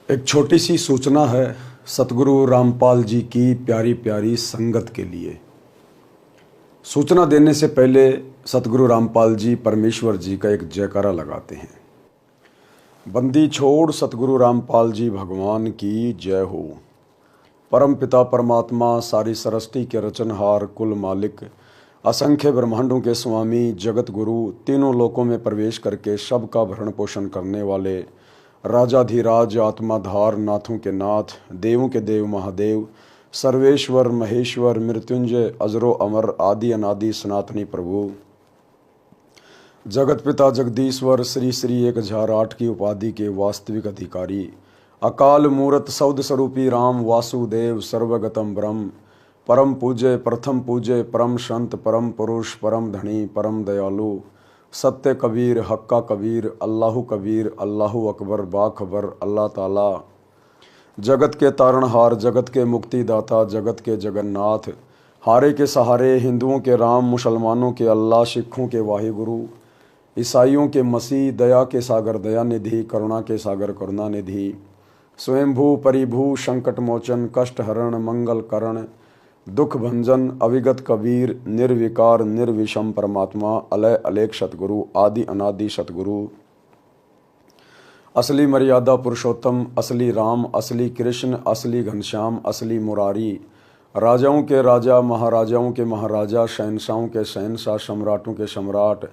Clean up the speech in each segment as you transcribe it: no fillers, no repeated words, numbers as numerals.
एक छोटी सी सूचना है सतगुरु रामपाल जी की प्यारी प्यारी संगत के लिए। सूचना देने से पहले सतगुरु रामपाल जी परमेश्वर जी का एक जयकारा लगाते हैं। बंदी छोड़ सतगुरु रामपाल जी भगवान की जय हो। परम पिता परमात्मा सारी सृष्टि के रचनहार कुल मालिक असंख्य ब्रह्मांडों के स्वामी जगत गुरु तीनों लोकों में प्रवेश करके सबका भरण पोषण करने वाले राजाधिराज आत्माधार नाथों के नाथ देवों के देव महादेव सर्वेश्वर महेश्वर मृत्युंजय अजरो अमर आदि अनादि सनातनी प्रभु जगत पिता जगदीश्वर श्री श्री 1008 की उपाधि के वास्तविक अधिकारी अकाल मूरत सौद स्वरूपी राम वासुदेव सर्वगतम ब्रह्म परम पूज्य प्रथम पूज्य परम संत परम पुरुष परम धनी परम दयालु सत्य कबीर हक्का कबीर अल्लाहु कबीर अल्लाहु अकबर बाखबर अल्लाह ताला जगत के तारणहार जगत के मुक्तिदाता जगत के जगन्नाथ हारे के सहारे हिंदुओं के राम मुसलमानों के अल्लाह सिखों के वाहिगुरु ईसाइयों के मसीह दया के सागर दया निधि करुणा के सागर करुणा निधि स्वयंभू परिभू संकट मोचन कष्ट हरण मंगल करण दुख भंजन अविगत कबीर निर्विकार निर्विषम परमात्मा अलय अलेख सतगुरु आदि अनादि सतगुरु असली मर्यादा पुरुषोत्तम असली राम असली कृष्ण असली घनश्याम असली मुरारी राजाओं के राजा महाराजाओं के महाराजा शहनशाहों के शहनशाह सम्राटों के सम्राट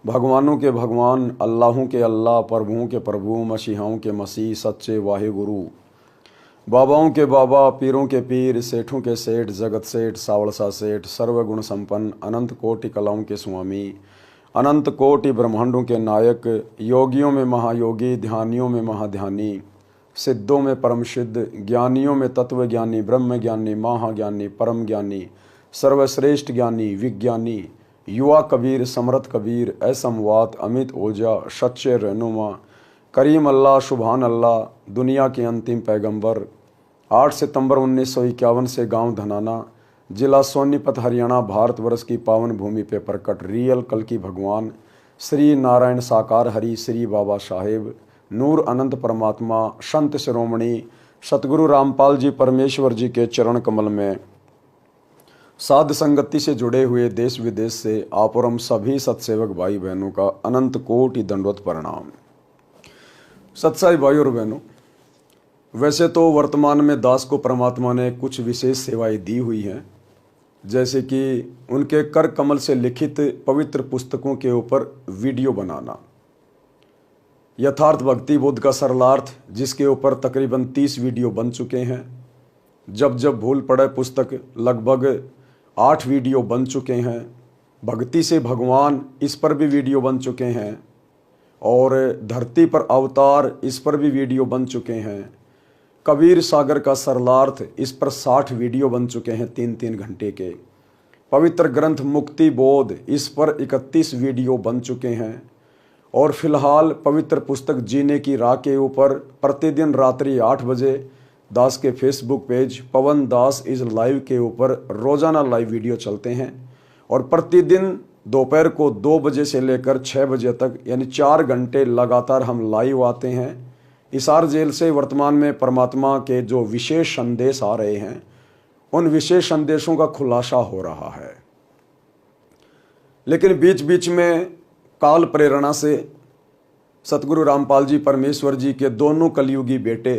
भगवानों के भगवान अल्लाहों के अल्लाह प्रभुओं के प्रभु मसीहाओं के मसीह सच्चे वाहिगुरु बाबाओं के बाबा पीरों के पीर सेठों के सेठ जगत सेठ सावड़सा सेठ सर्वगुण संपन्न अनंत कोटि कलाओं के स्वामी अनंत कोटि ब्रह्मांडों के नायक योगियों में महायोगी ध्यानियों में महाध्यानी सिद्धों में परम सिद्ध ज्ञानियों में तत्व ज्ञानी ब्रह्म ज्ञानी महाज्ञानी परम ज्ञानी सर्वश्रेष्ठ ज्ञानी विज्ञानी युवा कबीर समर्थ कबीर असमवात अमित ओजा सच्चे रहनुमा करीम अल्लाह सुभान अल्लाह दुनिया के अंतिम पैगंबर 8 सितंबर 1951 से गांव धनाना जिला सोनीपत हरियाणा भारतवर्ष की पावन भूमि पे प्रकट रियल कल की भगवान श्री नारायण साकार हरि श्री बाबा साहेब नूर अनंत परमात्मा संत शिरोमणि सतगुरु रामपाल जी परमेश्वर जी के चरण कमल में साध संगति से जुड़े हुए देश विदेश से आप और हम सभी सत्सेवक भाई बहनों का अनंत कोटि दंडवत प्रणाम। सत्साई भाई और बहनों, वैसे तो वर्तमान में दास को परमात्मा ने कुछ विशेष सेवाएं दी हुई हैं, जैसे कि उनके कर कमल से लिखित पवित्र पुस्तकों के ऊपर वीडियो बनाना, यथार्थ भक्ति बोध का सरलार्थ जिसके ऊपर तकरीबन 30 वीडियो बन चुके हैं, जब जब भूल पड़े पुस्तक लगभग 8 वीडियो बन चुके हैं, भक्ति से भगवान इस पर भी वीडियो बन चुके हैं और धरती पर अवतार इस पर भी वीडियो बन चुके हैं। कबीर सागर का सरलार्थ इस पर 60 वीडियो बन चुके हैं 3-3 घंटे के। पवित्र ग्रंथ मुक्ति बोध इस पर 31 वीडियो बन चुके हैं और फिलहाल पवित्र पुस्तक जीने की राह के ऊपर प्रतिदिन रात्रि 8 बजे दास के Facebook page Pawan Das is live के ऊपर रोजाना लाइव वीडियो चलते हैं और प्रतिदिन दोपहर को 2 बजे से लेकर 6 बजे तक यानी 4 घंटे लगातार हम लाइव आते हैं। हिसार जेल से वर्तमान में परमात्मा के जो विशेष संदेश आ रहे हैं उन विशेष संदेशों का खुलासा हो रहा है, लेकिन बीच बीच में काल प्रेरणा से सतगुरु रामपाल जी परमेश्वर जी के दोनों कलयुगी बेटे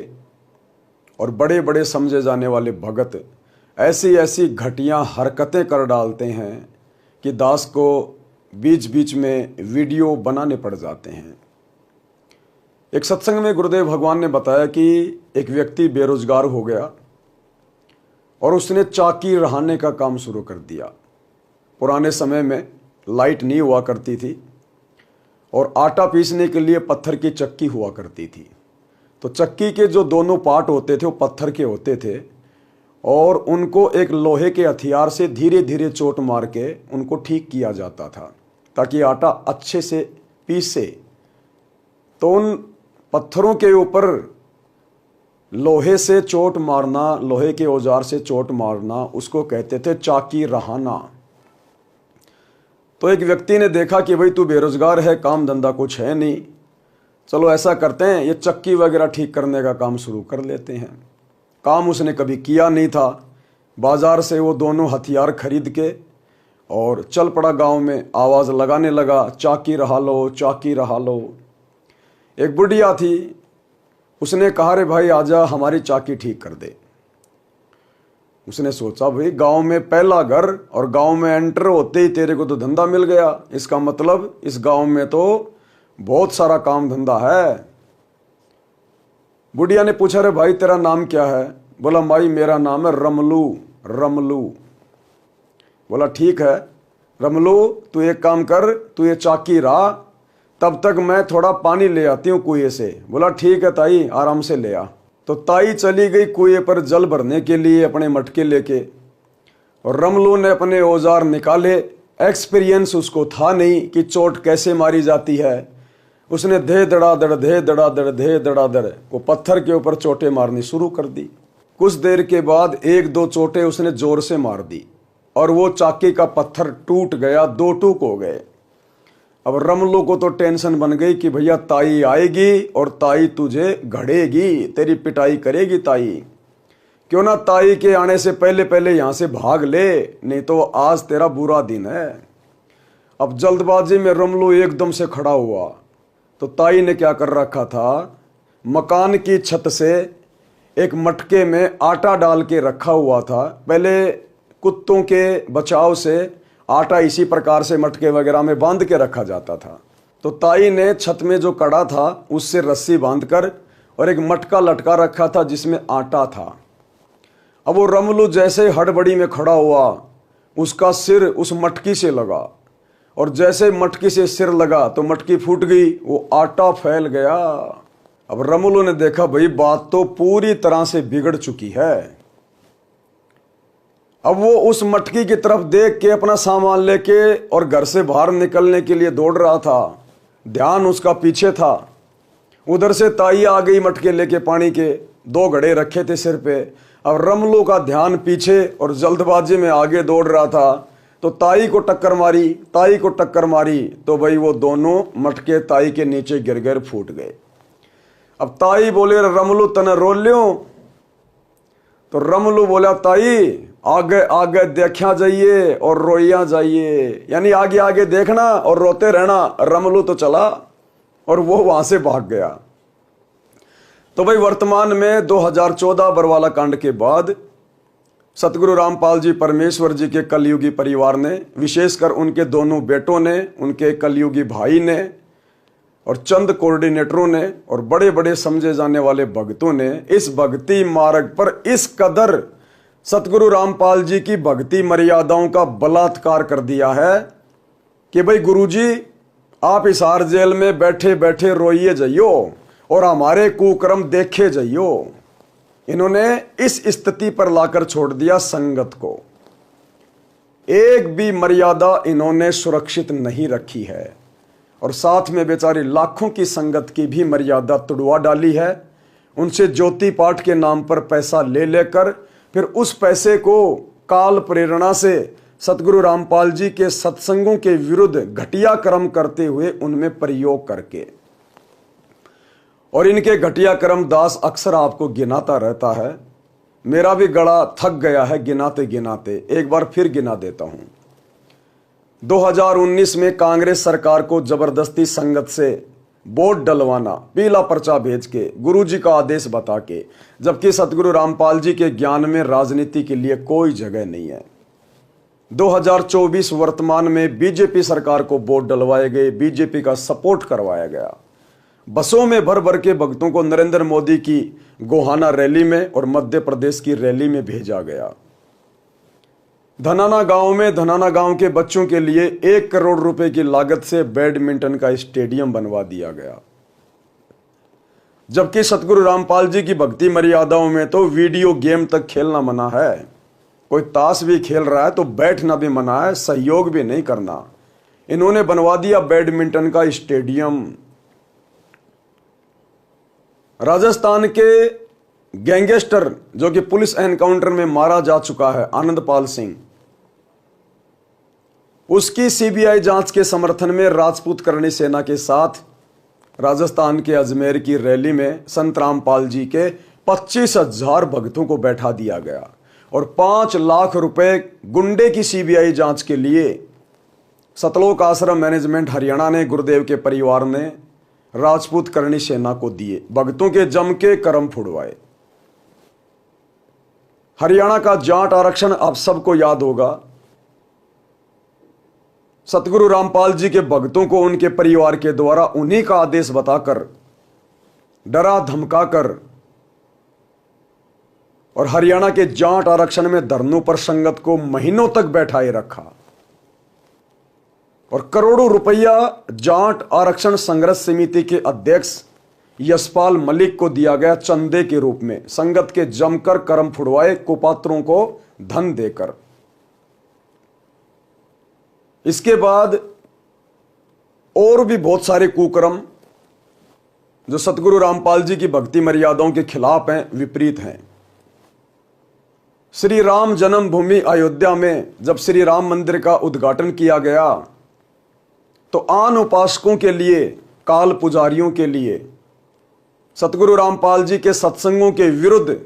और बड़े बड़े समझे जाने वाले भगत ऐसी ऐसी घटिया हरकतें कर डालते हैं कि दास को बीच बीच में वीडियो बनाने पड़ जाते हैं। एक सत्संग में गुरुदेव भगवान ने बताया कि एक व्यक्ति बेरोजगार हो गया और उसने चाकी रहाने का काम शुरू कर दिया। पुराने समय में लाइट नहीं हुआ करती थी और आटा पीसने के लिए पत्थर की चक्की हुआ करती थी, तो चक्की के जो दोनों पार्ट होते थे वो पत्थर के होते थे और उनको एक लोहे के हथियार से धीरे धीरे चोट मार के उनको ठीक किया जाता था ताकि आटा अच्छे से पीसे। तो उन पत्थरों के ऊपर लोहे से चोट मारना, लोहे के औजार से चोट मारना, उसको कहते थे चाकी रहाना। तो एक व्यक्ति ने देखा कि भाई तू बेरोजगार है, काम धंधा कुछ है नहीं, चलो ऐसा करते हैं, ये चक्की वगैरह ठीक करने का काम शुरू कर लेते हैं। काम उसने कभी किया नहीं था। बाजार से वो दोनों हथियार खरीद के और चल पड़ा गांव में, आवाज़ लगाने लगा, चाकी रहा लो, चाकी रहा लो। एक बुढ़िया थी, उसने कहा रे भाई आजा हमारी चाकी ठीक कर दे। उसने सोचा भाई गांव में पहला घर और गांव में एंटर होते ही तेरे को तो धंधा मिल गया, इसका मतलब इस गांव में तो बहुत सारा काम धंधा है। बुढ़िया ने पूछा रे भाई तेरा नाम क्या है? बोला माई मेरा नाम है रमलू। रमलू। बोला ठीक है रमलू, तू एक काम कर, तू ये चाकी रहा, तब तक मैं थोड़ा पानी ले आती हूँ कुएं से। बोला ठीक है ताई, आराम से ले आ। तो ताई चली गई कुएं पर जल भरने के लिए अपने मटके लेके, और रमलू ने अपने औजार निकाले। एक्सपीरियंस उसको था नहीं कि चोट कैसे मारी जाती है। उसने धे धड़ाधड़ धे धड़ाधड़ धे धड़ाधड़ वो पत्थर के ऊपर चोटें मारनी शुरू कर दी। कुछ देर के बाद एक दो चोटें उसने जोर से मार दी और वो चाकी का पत्थर टूट गया, दो टूक हो गए। अब रमलू को तो टेंशन बन गई कि भैया ताई आएगी और ताई तुझे घड़ेगी, तेरी पिटाई करेगी ताई। क्यों ना ताई के आने से पहले पहले यहां से भाग ले, नहीं तो आज तेरा बुरा दिन है। अब जल्दबाजी में रमलू एकदम से खड़ा हुआ तो ताई ने क्या कर रखा था, मकान की छत से एक मटके में आटा डाल के रखा हुआ था। पहले कुत्तों के बचाव से आटा इसी प्रकार से मटके वगैरह में बांध के रखा जाता था। तो ताई ने छत में जो कड़ा था उससे रस्सी बांधकर और एक मटका लटका रखा था जिसमें आटा था। अब वो रमलू जैसे हड़बड़ी में खड़ा हुआ, उसका सिर उस मटकी से लगा, और जैसे मटकी से सिर लगा तो मटकी फूट गई, वो आटा फैल गया। अब रमलू ने देखा भाई बात तो पूरी तरह से बिगड़ चुकी है। अब वो उस मटकी की तरफ देख के अपना सामान लेके और घर से बाहर निकलने के लिए दौड़ रहा था। ध्यान उसका पीछे था। उधर से ताई आ गई मटके लेके पानी के, दो घड़े रखे थे सिर पे। अब रमलू का ध्यान पीछे और जल्दबाजी में आगे दौड़ रहा था, तो ताई को टक्कर मारी, ताई को टक्कर मारी, तो भाई वो दोनों मटके ताई के नीचे गिर गिर फूट गए। अब ताई बोले रमलू तने रो लियो? तो रमलू बोला ताई आगे आगे देखा जाइए और रोइया जाइए, यानी आगे आगे देखना और रोते रहना। रमलू तो चला और वो वहां से भाग गया। तो भाई वर्तमान में 2014 बरवाला कांड के बाद सतगुरु रामपाल जी परमेश्वर जी के कलयुगी परिवार ने, विशेषकर उनके दोनों बेटों ने, उनके कलयुगी भाई ने और चंद कोऑर्डिनेटरों ने और बड़े बड़े समझे जाने वाले भक्तों ने इस भक्ति मार्ग पर इस कदर सतगुरु रामपाल जी की भक्ति मर्यादाओं का बलात्कार कर दिया है कि भाई गुरुजी आप हिसार जेल में बैठे बैठे रोइए जाइयो और हमारे कुकर्म देखे जाइयो। इन्होंने इस स्थिति पर लाकर छोड़ दिया संगत को। एक भी मर्यादा इन्होंने सुरक्षित नहीं रखी है और साथ में बेचारी लाखों की संगत की भी मर्यादा तुड़वा डाली है। उनसे ज्योति पाठ के नाम पर पैसा ले लेकर फिर उस पैसे को काल प्रेरणा से सतगुरु रामपाल जी के सत्संगों के विरुद्ध घटिया कर्म करते हुए उनमें प्रयोग करके, और इनके घटिया कर्म दास अक्सर आपको गिनाता रहता है। मेरा भी गला थक गया है गिनाते गिनाते, एक बार फिर गिना देता हूं। 2019 में कांग्रेस सरकार को जबरदस्ती संगत से वोट डलवाना, पीला पर्चा भेज के, गुरुजी का आदेश बता के, जबकि सतगुरु रामपाल जी के ज्ञान में राजनीति के लिए कोई जगह नहीं है। 2024 वर्तमान में बीजेपी सरकार को वोट डलवाए गए, बीजेपी का सपोर्ट करवाया गया। बसों में भर भर के भक्तों को नरेंद्र मोदी की गोहाना रैली में और मध्य प्रदेश की रैली में भेजा गया। धनाना गांव में धनाना गांव के बच्चों के लिए 1 करोड़ रुपए की लागत से बैडमिंटन का स्टेडियम बनवा दिया गया। जबकि सतगुरु रामपाल जी की भक्ति मर्यादाओं में तो वीडियो गेम तक खेलना मना है। कोई ताश भी खेल रहा है तो बैठना भी मना है, सहयोग भी नहीं करना। इन्होंने बनवा दिया बैडमिंटन का स्टेडियम। राजस्थान के गैंगस्टर जो कि पुलिस एनकाउंटर में मारा जा चुका है, आनंदपाल सिंह, उसकी सीबीआई जांच के समर्थन में राजपूत करणी सेना के साथ राजस्थान के अजमेर की रैली में संत रामपाल जी के 25,000 भक्तों को बैठा दिया गया और 5 लाख रुपए गुंडे की सीबीआई जांच के लिए सतलोक आश्रम मैनेजमेंट हरियाणा ने गुरुदेव के परिवार ने राजपूत करणी सेना को दिए। भक्तों के जम के करम फुड़वाए। हरियाणा का जाट आरक्षण आप सबको याद होगा। सतगुरु रामपाल जी के भक्तों को उनके परिवार के द्वारा उन्हीं का आदेश बताकर डरा धमकाकर और हरियाणा के जाट आरक्षण में धरनों पर संगत को महीनों तक बैठाए रखा और करोड़ों रुपया जाट आरक्षण संघर्ष समिति के अध्यक्ष यशपाल मलिक को दिया गया चंदे के रूप में, संगत के जमकर कर्म फुड़वाए कुपात्रों को धन देकर। इसके बाद और भी बहुत सारे कुकर्म जो सतगुरु रामपाल जी की भक्ति मर्यादाओं के खिलाफ हैं, विपरीत हैं। श्री राम जन्मभूमि अयोध्या में जब श्री राम मंदिर का उद्घाटन किया गया तो आन उपासकों के लिए, काल पुजारियों के लिए सतगुरु रामपाल जी के सत्संगों के विरुद्ध,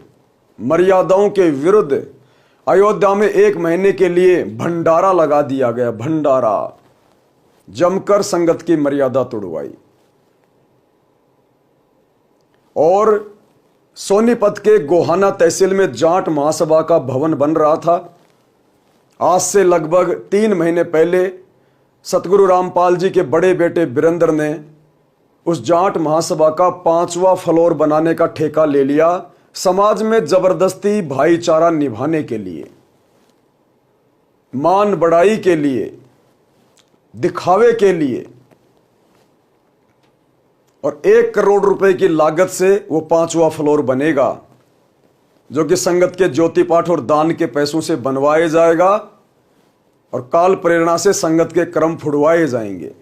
मर्यादाओं के विरुद्ध अयोध्या में 1 महीने के लिए भंडारा लगा दिया गया। भंडारा जमकर संगत की मर्यादा तोड़वाई। और सोनीपत के गोहाना तहसील में जाट महासभा का भवन बन रहा था। आज से लगभग 3 महीने पहले सतगुरु रामपाल जी के बड़े बेटे वीरेंद्र ने उस जाट महासभा का 5वां फ्लोर बनाने का ठेका ले लिया, समाज में जबरदस्ती भाईचारा निभाने के लिए, मान बढ़ाई के लिए, दिखावे के लिए। और 1 करोड़ रुपए की लागत से वो 5वां फ्लोर बनेगा, जो कि संगत के ज्योति पाठ और दान के पैसों से बनवाए जाएगा और काल प्रेरणा से संगत के क्रम फुड़वाए जाएंगे।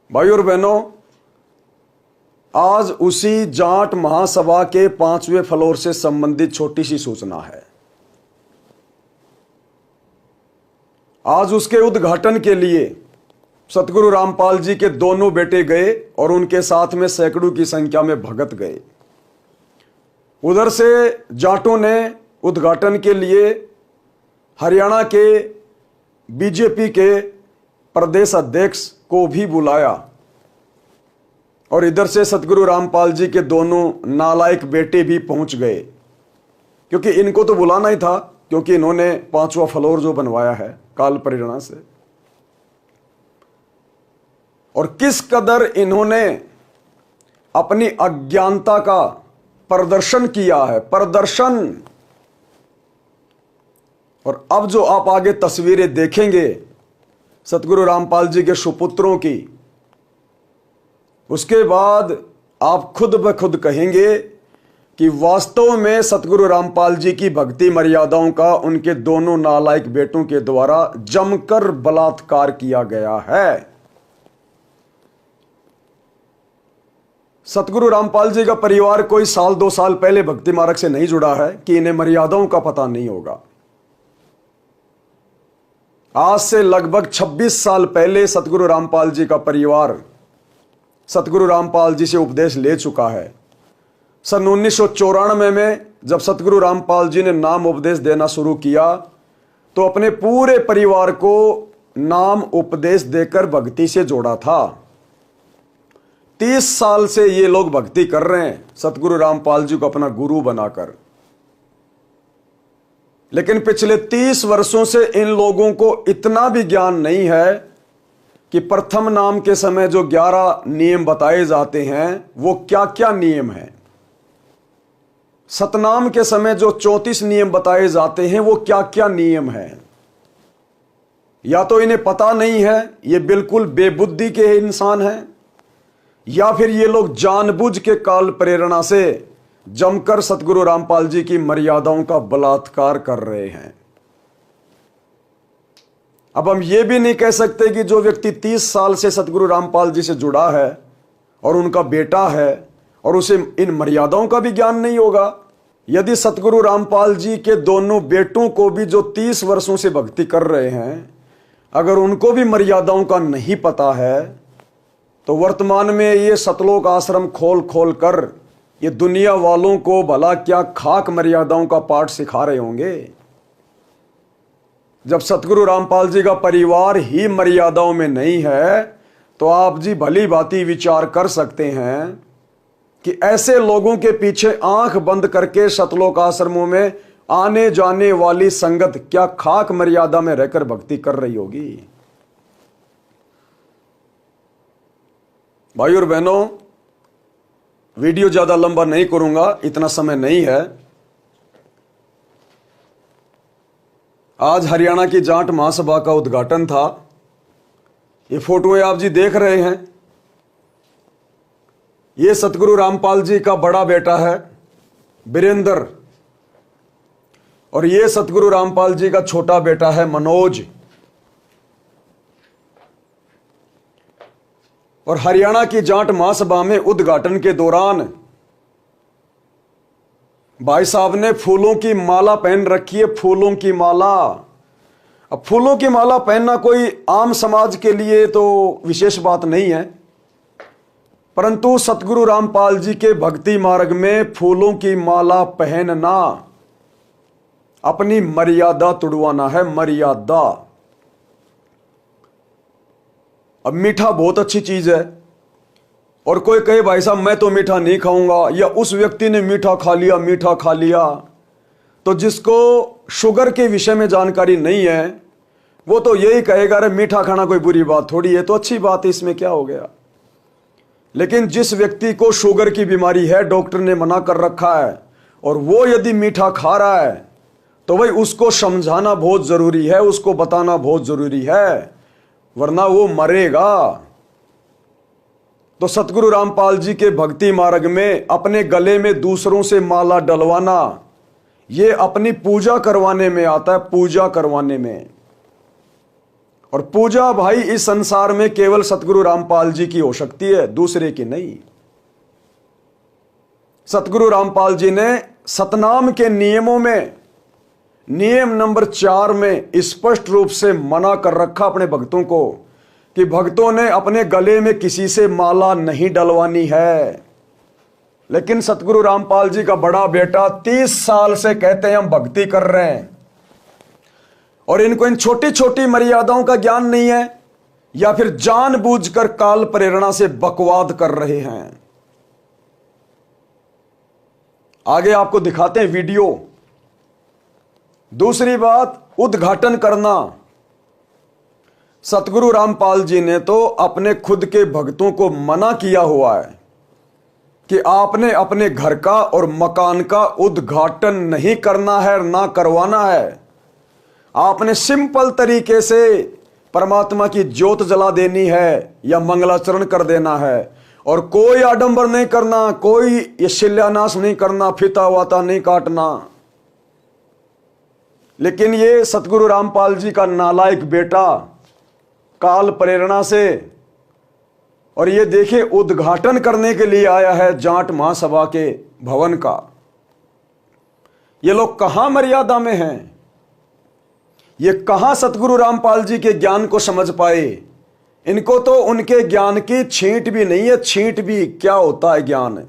भाई और बहनों, आज उसी जाट महासभा के 5वें फ्लोर से संबंधित छोटी सी सूचना है। आज उसके उद्घाटन के लिए सतगुरु रामपाल जी के दोनों बेटे गए और उनके साथ में सैकड़ों की संख्या में भगत गए। उधर से जाटों ने उद्घाटन के लिए हरियाणा के बीजेपी के प्रदेश अध्यक्ष को भी बुलाया और इधर से सतगुरु रामपाल जी के दोनों नालायक बेटे भी पहुंच गए, क्योंकि इनको तो बुलाना ही था, क्योंकि इन्होंने 5वां फ्लोर जो बनवाया है काल प्रेरणा से। और किस कदर इन्होंने अपनी अज्ञानता का प्रदर्शन किया है, प्रदर्शन। और अब जो आप आगे तस्वीरें देखेंगे सतगुरु रामपाल जी के सुपुत्रों की, उसके बाद आप खुद ब खुद कहेंगे कि वास्तव में सतगुरु रामपाल जी की भक्ति मर्यादाओं का उनके दोनों नालायक बेटों के द्वारा जमकर बलात्कार किया गया है। सतगुरु रामपाल जी का परिवार कोई 1-2 साल पहले भक्ति मार्ग से नहीं जुड़ा है कि इन्हें मर्यादाओं का पता नहीं होगा। आज से लगभग 26 साल पहले सतगुरु रामपाल जी का परिवार सतगुरु रामपाल जी से उपदेश ले चुका है। सन 1994 में जब सतगुरु रामपाल जी ने नाम उपदेश देना शुरू किया तो अपने पूरे परिवार को नाम उपदेश देकर भक्ति से जोड़ा था। 30 साल से ये लोग भक्ति कर रहे हैं सतगुरु रामपाल जी को अपना गुरु बनाकर, लेकिन पिछले 30 वर्षों से इन लोगों को इतना भी ज्ञान नहीं है कि प्रथम नाम के समय जो 11 नियम बताए जाते हैं वो क्या क्या नियम हैं, सतनाम के समय जो 34 नियम बताए जाते हैं वो क्या क्या नियम हैं। या तो इन्हें पता नहीं है, ये बिल्कुल बेबुद्धि के इंसान हैं, या फिर ये लोग जानबूझ के काल प्रेरणा से जमकर सतगुरु रामपाल जी की मर्यादाओं का बलात्कार कर रहे हैं। अब हम ये भी नहीं कह सकते कि जो व्यक्ति 30 साल से सतगुरु रामपाल जी से जुड़ा है और उनका बेटा है और उसे इन मर्यादाओं का भी ज्ञान नहीं होगा। यदि सतगुरु रामपाल जी के दोनों बेटों को भी जो 30 वर्षों से भक्ति कर रहे हैं, अगर उनको भी मर्यादाओं का नहीं पता है तो वर्तमान में ये सतलोक आश्रम खोल खोल कर ये दुनिया वालों को भला क्या खाक मर्यादाओं का पाठ सिखा रहे होंगे। जब सतगुरु रामपाल जी का परिवार ही मर्यादाओं में नहीं है तो आप जी भली भांति विचार कर सकते हैं कि ऐसे लोगों के पीछे आंख बंद करके सतलोक आश्रमों में आने जाने वाली संगत क्या खाक मर्यादा में रहकर भक्ति कर रही होगी। भाई और बहनों, वीडियो ज्यादा लंबा नहीं करूंगा, इतना समय नहीं है। आज हरियाणा की जाट महासभा का उद्घाटन था। ये फोटोएं आप जी देख रहे हैं। ये सतगुरु रामपाल जी का बड़ा बेटा है वीरेंद्र, और ये सतगुरु रामपाल जी का छोटा बेटा है मनोज। और हरियाणा की जाट महासभा में उद्घाटन के दौरान भाई साहब ने फूलों की माला पहन रखी है, फूलों की माला। अब फूलों की माला पहनना कोई आम समाज के लिए तो विशेष बात नहीं है, परंतु सतगुरु रामपाल जी के भक्ति मार्ग में फूलों की माला पहनना अपनी मर्यादा तुड़वाना है, मर्यादा। अब मीठा बहुत अच्छी चीज है, और कोई कहे भाई साहब मैं तो मीठा नहीं खाऊंगा, या उस व्यक्ति ने मीठा खा लिया, मीठा खा लिया, तो जिसको शुगर के विषय में जानकारी नहीं है वो तो यही कहेगा अरे मीठा खाना कोई बुरी बात थोड़ी है, तो अच्छी बात है, इसमें क्या हो गया। लेकिन जिस व्यक्ति को शुगर की बीमारी है, डॉक्टर ने मना कर रखा है, और वो यदि मीठा खा रहा है तो भाई उसको समझाना बहुत जरूरी है, उसको बताना बहुत जरूरी है, वरना वो मरेगा। तो सतगुरु रामपाल जी के भक्ति मार्ग में अपने गले में दूसरों से माला डलवाना, ये अपनी पूजा करवाने में आता है, पूजा करवाने में। और पूजा भाई इस संसार में केवल सतगुरु रामपाल जी की हो सकती है, दूसरे की नहीं। सतगुरु रामपाल जी ने सतनाम के नियमों में नियम नंबर 4 में स्पष्ट रूप से मना कर रखा अपने भक्तों को कि भक्तों ने अपने गले में किसी से माला नहीं डलवानी है। लेकिन सतगुरु रामपाल जी का बड़ा बेटा 30 साल से कहते हैं हम भक्ति कर रहे हैं, और इनको इन छोटी छोटी मर्यादाओं का ज्ञान नहीं है, या फिर जानबूझकर काल प्रेरणा से बकवाद कर रहे हैं। आगे आपको दिखाते हैं वीडियो। दूसरी बात, उद्घाटन करना। सतगुरु रामपाल जी ने तो अपने खुद के भक्तों को मना किया हुआ है कि आपने अपने घर का और मकान का उद्घाटन नहीं करना है, ना करवाना है। आपने सिंपल तरीके से परमात्मा की ज्योत जला देनी है या मंगलाचरण कर देना है, और कोई आडंबर नहीं करना, कोई ये शिलान्यास नहीं करना, फीता वाता नहीं काटना। लेकिन ये सतगुरु रामपाल जी का नालायक बेटा काल प्रेरणा से, और ये देखिए उद्घाटन करने के लिए आया है जाट महासभा के भवन का। ये लोग कहां मर्यादा में हैं, ये कहां सतगुरु रामपाल जी के ज्ञान को समझ पाए। इनको तो उनके ज्ञान की छींट भी नहीं है, छींट भी क्या होता है ज्ञान।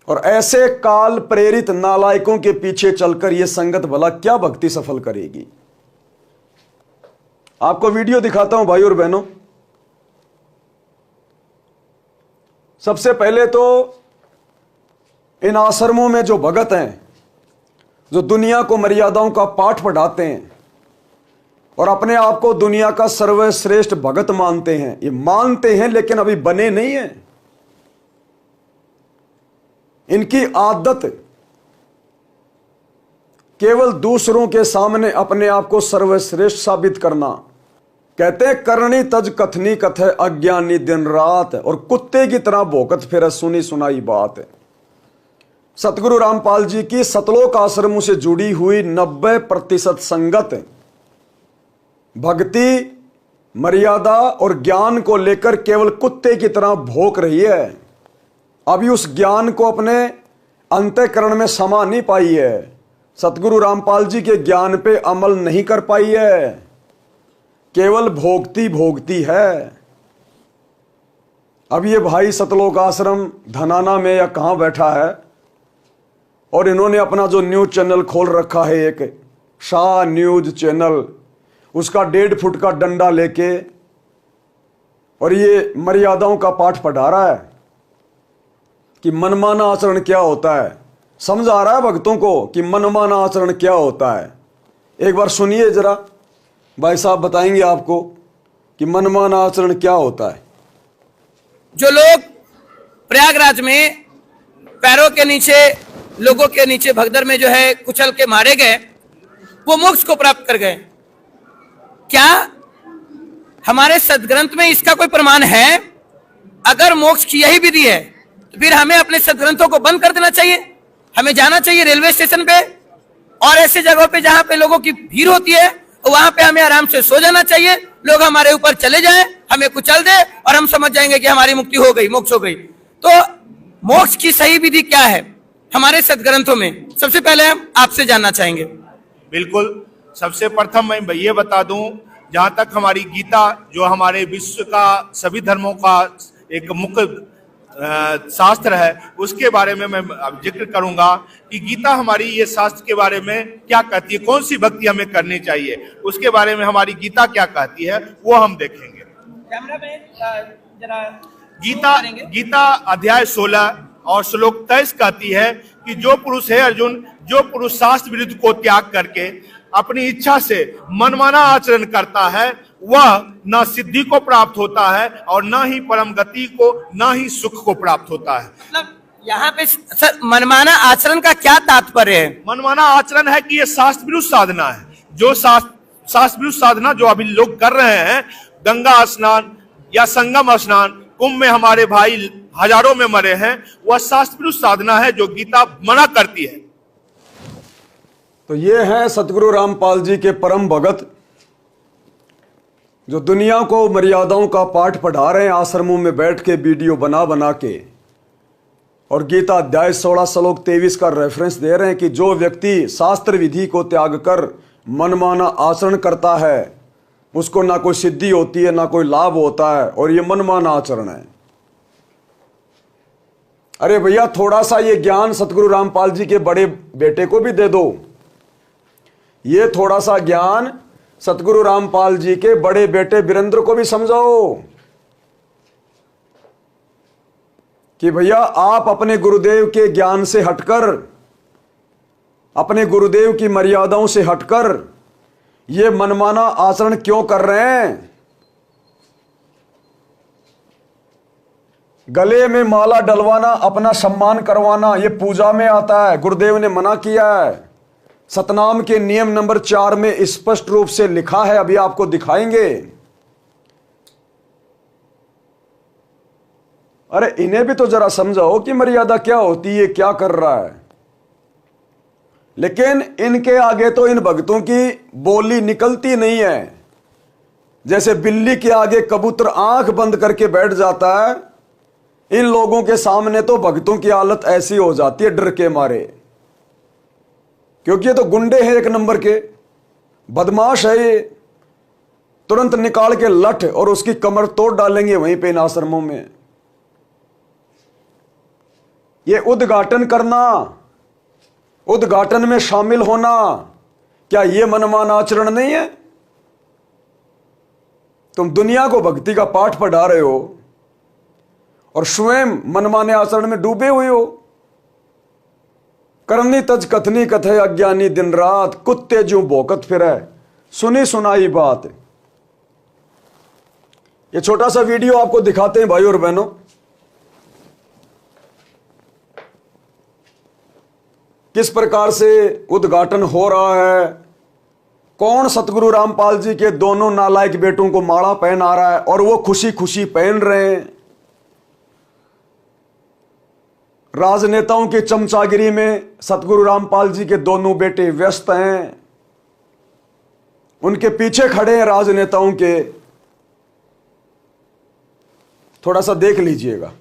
और ऐसे काल प्रेरित नालायकों के पीछे चलकर यह संगत भला क्या भक्ति सफल करेगी। आपको वीडियो दिखाता हूं भाई और बहनों। सबसे पहले तो इन आश्रमों में जो भगत हैं, जो दुनिया को मर्यादाओं का पाठ पढ़ाते हैं और अपने आप को दुनिया का सर्वश्रेष्ठ भगत मानते हैं, ये मानते हैं लेकिन अभी बने नहीं हैं। इनकी आदत केवल दूसरों के सामने अपने आप को सर्वश्रेष्ठ साबित करना। कहते हैं करनी तज कथनी कथ है, अज्ञानी दिन रात, और कुत्ते की तरह भौंकत फिर सुनी सुनाई बात है। सतगुरु रामपाल जी की सतलोक आश्रमों से जुड़ी हुई 90% संगत भक्ति, मर्यादा और ज्ञान को लेकर केवल कुत्ते की तरह भौंक रही है। अभी उस ज्ञान को अपने अंतःकरण में समा नहीं पाई है, सतगुरु रामपाल जी के ज्ञान पे अमल नहीं कर पाई है, केवल भोगती भोगती है। अब ये भाई सतलोक आश्रम धनाना में या कहाँ बैठा है और इन्होंने अपना जो न्यूज चैनल खोल रखा है, एक शाह न्यूज चैनल, उसका 1.5 फुट का डंडा लेके और ये मर्यादाओं का पाठ पढ़ा रहा है कि मनमाना आचरण क्या होता है। समझा रहा है भक्तों को कि मनमाना आचरण क्या होता है। एक बार सुनिए जरा, भाई साहब बताएंगे आपको कि मनमाना आचरण क्या होता है। जो लोग प्रयागराज में पैरों के नीचे, लोगों के नीचे भगदड़ में जो है कुचल के मारे गए, वो मोक्ष को प्राप्त कर गए। क्या हमारे सदग्रंथ में इसका कोई प्रमाण है? अगर मोक्ष की यही विधि है तो फिर हमें अपने सदग्रंथों को बंद कर देना चाहिए। हमें जाना चाहिए रेलवे स्टेशन पे और ऐसे जगहों पे जहां पे लोगों की भीड़ होती है, वहां पे हमें आराम से सो जाना चाहिए। लोग हमारे ऊपर चले जाएं, हमें कुचल दे और हम समझ जाएंगे कि हमारी मुक्ति हो गई, मोक्ष हो गई। तो मोक्ष की सही विधि क्या है हमारे सदग्रंथों में, सबसे पहले हम आपसे जानना चाहेंगे। बिल्कुल, सबसे प्रथम मैं ये बता दूं, जहां तक हमारी गीता जो हमारे विश्व का सभी धर्मों का एक मुख्य शास्त्र है, उसके बारे में मैं जिक्र करूंगा कि गीता हमारी ये शास्त्र के बारे में क्या कहती है, कौन सी भक्ति हमें करनी चाहिए, उसके बारे में हमारी गीता क्या कहती है वो हम देखेंगे। गीता अध्याय 16 और श्लोक 23 कहती है कि जो पुरुष है अर्जुन, जो पुरुष शास्त्र विरुद्ध को त्याग करके अपनी इच्छा से मनमाना आचरण करता है, वह न सिद्धि को प्राप्त होता है और न ही परम गति को, न ही सुख को प्राप्त होता है। मतलब यहाँ पे सर मनमाना आचरण का क्या तात्पर्य है? मनमाना आचरण है कि ये शास्त्र विरुद्ध साधना है। जो शास्त्र विरुद्ध साधना जो अभी लोग कर रहे हैं, गंगा स्नान या संगम स्नान, कुंभ में हमारे भाई हजारों में मरे हैं, वह शास्त्र विरुद्ध साधना है जो गीता मना करती है। तो ये हैं सतगुरु रामपाल जी के परम भगत, जो दुनिया को मर्यादाओं का पाठ पढ़ा रहे हैं आश्रमों में बैठ के, वीडियो बना बना के, और गीता अध्याय 16 श्लोक 23 का रेफरेंस दे रहे हैं कि जो व्यक्ति शास्त्र विधि को त्याग कर मनमाना आचरण करता है, उसको ना कोई सिद्धि होती है, ना कोई लाभ होता है, और ये मनमाना आचरण है। अरे भैया, थोड़ा सा ये ज्ञान सतगुरु रामपाल जी के बड़े बेटे को भी दे दो। ये थोड़ा सा ज्ञान सतगुरु रामपाल जी के बड़े बेटे वीरेंद्र को भी समझाओ कि भैया आप अपने गुरुदेव के ज्ञान से हटकर, अपने गुरुदेव की मर्यादाओं से हटकर ये मनमाना आचरण क्यों कर रहे हैं। गले में माला डलवाना, अपना सम्मान करवाना, ये पूजा में आता है, गुरुदेव ने मना किया है। सतनाम के नियम नंबर 4 में स्पष्ट रूप से लिखा है, अभी आपको दिखाएंगे। अरे इन्हें भी तो जरा समझाओ कि मर्यादा क्या होती है, क्या कर रहा है। लेकिन इनके आगे तो इन भक्तों की बोली निकलती नहीं है। जैसे बिल्ली के आगे कबूतर आंख बंद करके बैठ जाता है, इन लोगों के सामने तो भक्तों की हालत ऐसी हो जाती है डर के मारे, क्योंकि ये तो गुंडे हैं, एक नंबर के बदमाश है। ये तुरंत निकाल के लठ और उसकी कमर तोड़ डालेंगे वहीं पे इन आश्रमों में। ये उद्घाटन करना, उद्घाटन में शामिल होना, क्या ये मनमाना आचरण नहीं है? तुम दुनिया को भक्ति का पाठ पढ़ा रहे हो और स्वयं मनमाने आचरण में डूबे हुए हो। करनी तज कथनी कथे अज्ञानी दिन रात, कुत्ते ज्यों भौंकत फिरे सुनी सुनाई बात। ये छोटा सा वीडियो आपको दिखाते हैं भाई और बहनों। किस प्रकार से उद्घाटन हो रहा है, कौन सतगुरु रामपाल जी के दोनों नालायक बेटों को माला पहना रहा है और वो खुशी खुशी पहन रहे हैं। राजनेताओं की चमचागिरी में सतगुरु रामपाल जी के दोनों बेटे व्यस्त हैं, उनके पीछे खड़े हैं राजनेताओं के। थोड़ा सा देख लीजिएगा।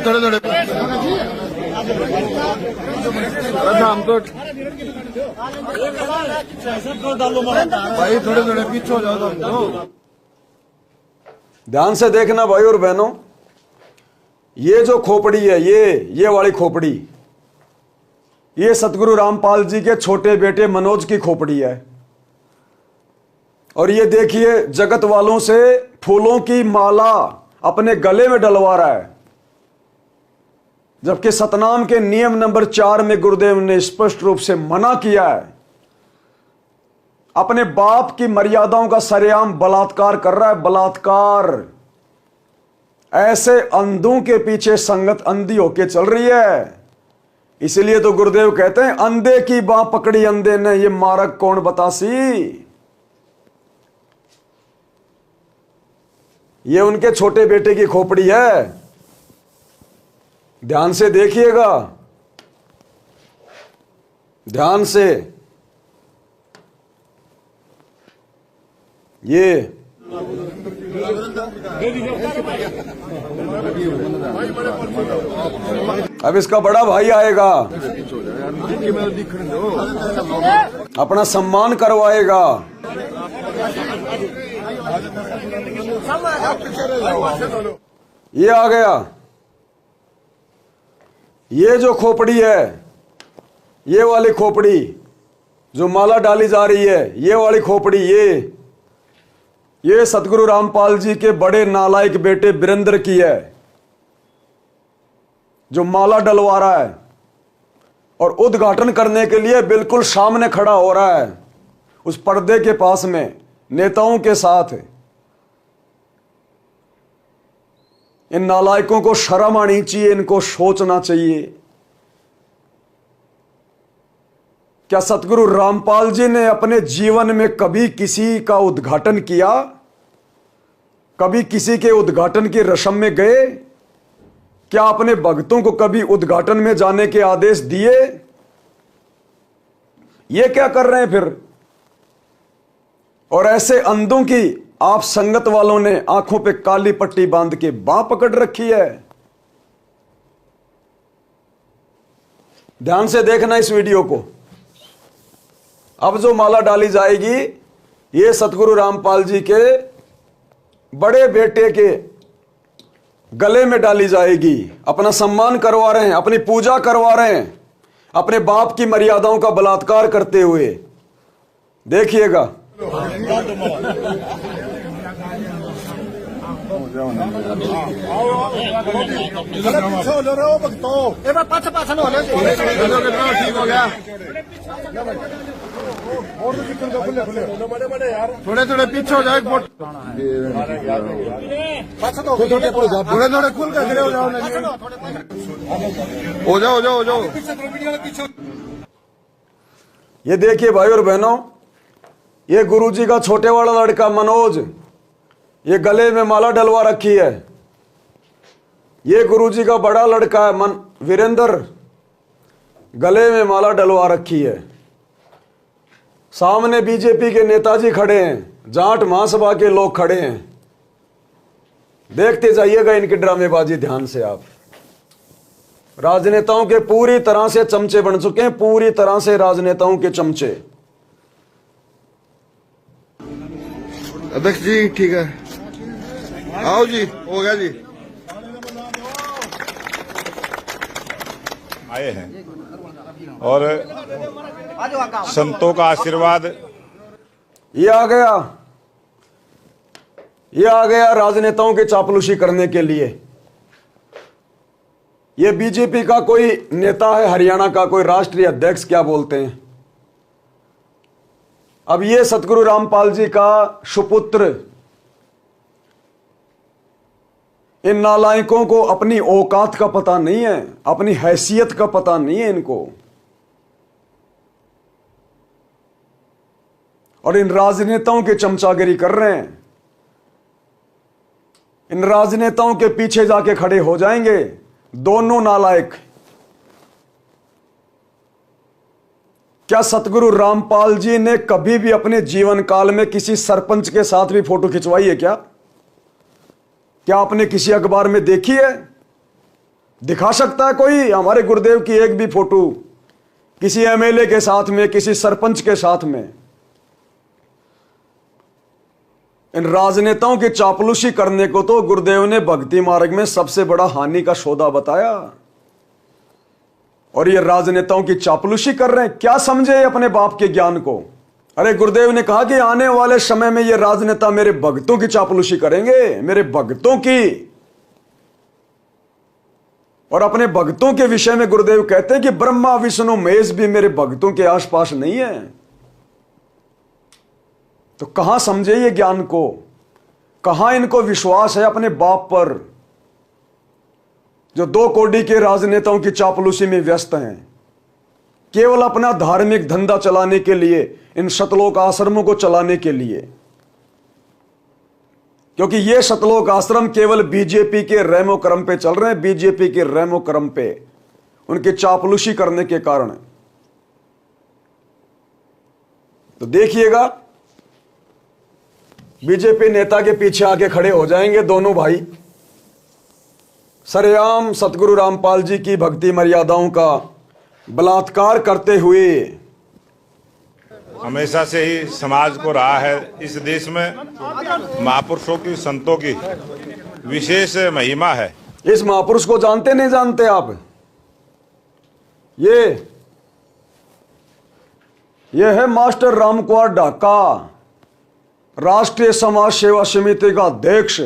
थोड़े हम तो भाई थोड़े थोड़े पीछे हो जाओ तो। ध्यान से देखना भाई और बहनों, ये जो खोपड़ी है, ये वाली खोपड़ी, ये सतगुरु रामपाल जी के छोटे बेटे मनोज की खोपड़ी है। और ये देखिए जगत वालों से फूलों की माला अपने गले में डलवा रहा है, जबकि सतनाम के नियम नंबर 4 में गुरुदेव ने स्पष्ट रूप से मना किया है। अपने बाप की मर्यादाओं का सरेआम बलात्कार कर रहा है, बलात्कार। ऐसे अंधों के पीछे संगत अंधी होके चल रही है। इसलिए तो गुरुदेव कहते हैं, अंधे की बाह पकड़ी अंधे ने, ये मारक कौन बतासी। ये उनके छोटे बेटे की खोपड़ी है, ध्यान से देखिएगा, ध्यान से। ये अब इसका बड़ा भाई आएगा, अपना सम्मान करवाएगा। ये आ गया, ये जो खोपड़ी है, ये वाली खोपड़ी जो माला डाली जा रही है, ये वाली खोपड़ी, ये सतगुरु रामपाल जी के बड़े नालायक बेटे वीरेंद्र की है, जो माला डलवा रहा है और उद्घाटन करने के लिए बिल्कुल सामने खड़ा हो रहा है, उस पर्दे के पास में नेताओं के साथ। इन नालायकों को शर्म आनी चाहिए, इनको सोचना चाहिए। क्या सतगुरु रामपाल जी ने अपने जीवन में कभी किसी का उद्घाटन किया? कभी किसी के उद्घाटन की रस्म में गए? क्या अपने भक्तों को कभी उद्घाटन में जाने के आदेश दिए? ये क्या कर रहे हैं फिर? और ऐसे अंधों की आप संगत वालों ने आंखों पे काली पट्टी बांध के बांह पकड़ रखी है। ध्यान से देखना इस वीडियो को। अब जो माला डाली जाएगी, ये सतगुरु रामपाल जी के बड़े बेटे के गले में डाली जाएगी। अपना सम्मान करवा रहे हैं, अपनी पूजा करवा रहे हैं, अपने बाप की मर्यादाओं का बलात्कार करते हुए। देखिएगा। थोड़े थोड़े पीछे हो जाए, थोड़े थोड़े खुल कर खड़े हो जाओ, हो जाओ हो जाओ। ये देखिए भाई और बहनों, ये गुरुजी का छोटे वाला लड़का मनोज, ये गले में माला डलवा रखी है। ये गुरुजी का बड़ा लड़का है वीरेंद्र, गले में माला डलवा रखी है। सामने बीजेपी के नेताजी खड़े हैं, जाट महासभा के लोग खड़े हैं। देखते जाइएगा इनकी ड्रामेबाजी ध्यान से आप। राजनेताओं के पूरी तरह से चमचे बन चुके हैं, पूरी तरह से राजनेताओं के चमचे। अध्यक्ष जी ठीक है, आओ जी, हो गया जी। आए हैं और संतों का आशीर्वाद। ये आ गया राजनेताओं के चापलूसी करने के लिए। ये बीजेपी का कोई नेता है, हरियाणा का कोई राष्ट्रीय अध्यक्ष क्या बोलते हैं। अब ये सतगुरु रामपाल जी का सुपुत्र, इन नालायकों को अपनी औकात का पता नहीं है, अपनी हैसियत का पता नहीं है इनको। और इन राजनेताओं के चमचागिरी कर रहे हैं। इन राजनेताओं के पीछे जाके खड़े हो जाएंगे दोनों नालायक। क्या सतगुरु रामपाल जी ने कभी भी अपने जीवन काल में किसी सरपंच के साथ भी फोटो खिंचवाई है क्या? क्या आपने किसी अखबार में देखी है? दिखा सकता है कोई हमारे गुरुदेव की एक भी फोटो किसी एमएलए के साथ में, किसी सरपंच के साथ में? इन राजनेताओं की चापलूसी करने को तो गुरुदेव ने भक्ति मार्ग में सबसे बड़ा हानि का सौदा बताया, और ये राजनेताओं की चापलूसी कर रहे हैं। क्या समझे अपने बाप के ज्ञान को? अरे गुरुदेव ने कहा कि आने वाले समय में ये राजनेता मेरे भक्तों की चापलूसी करेंगे, मेरे भक्तों की। और अपने भक्तों के विषय में गुरुदेव कहते हैं कि ब्रह्मा विष्णु महेश भी मेरे भक्तों के आसपास नहीं है। तो कहां समझे ये ज्ञान को? कहां इनको विश्वास है अपने बाप पर, जो 2 कोड़ी के राजनेताओं की चापलूसी में व्यस्त हैं, केवल अपना धार्मिक धंधा चलाने के लिए, इन सतलोक आश्रमों को चलाने के लिए। क्योंकि ये सतलोक आश्रम केवल बीजेपी के रेमो क्रम पे चल रहे हैं, बीजेपी के रेमो क्रम पे, उनकी चापलूसी करने के कारण। तो देखिएगा बीजेपी नेता के पीछे आके खड़े हो जाएंगे दोनों भाई, सरेआम सतगुरु रामपाल जी की भक्ति मर्यादाओं का बलात्कार करते हुए। हमेशा से ही समाज को रहा है, इस देश में महापुरुषों की, संतों की विशेष महिमा है। इस महापुरुष को जानते नहीं जानते आप? ये है मास्टर रामकुमार ढाका, राष्ट्रीय समाज सेवा समिति का अध्यक्ष।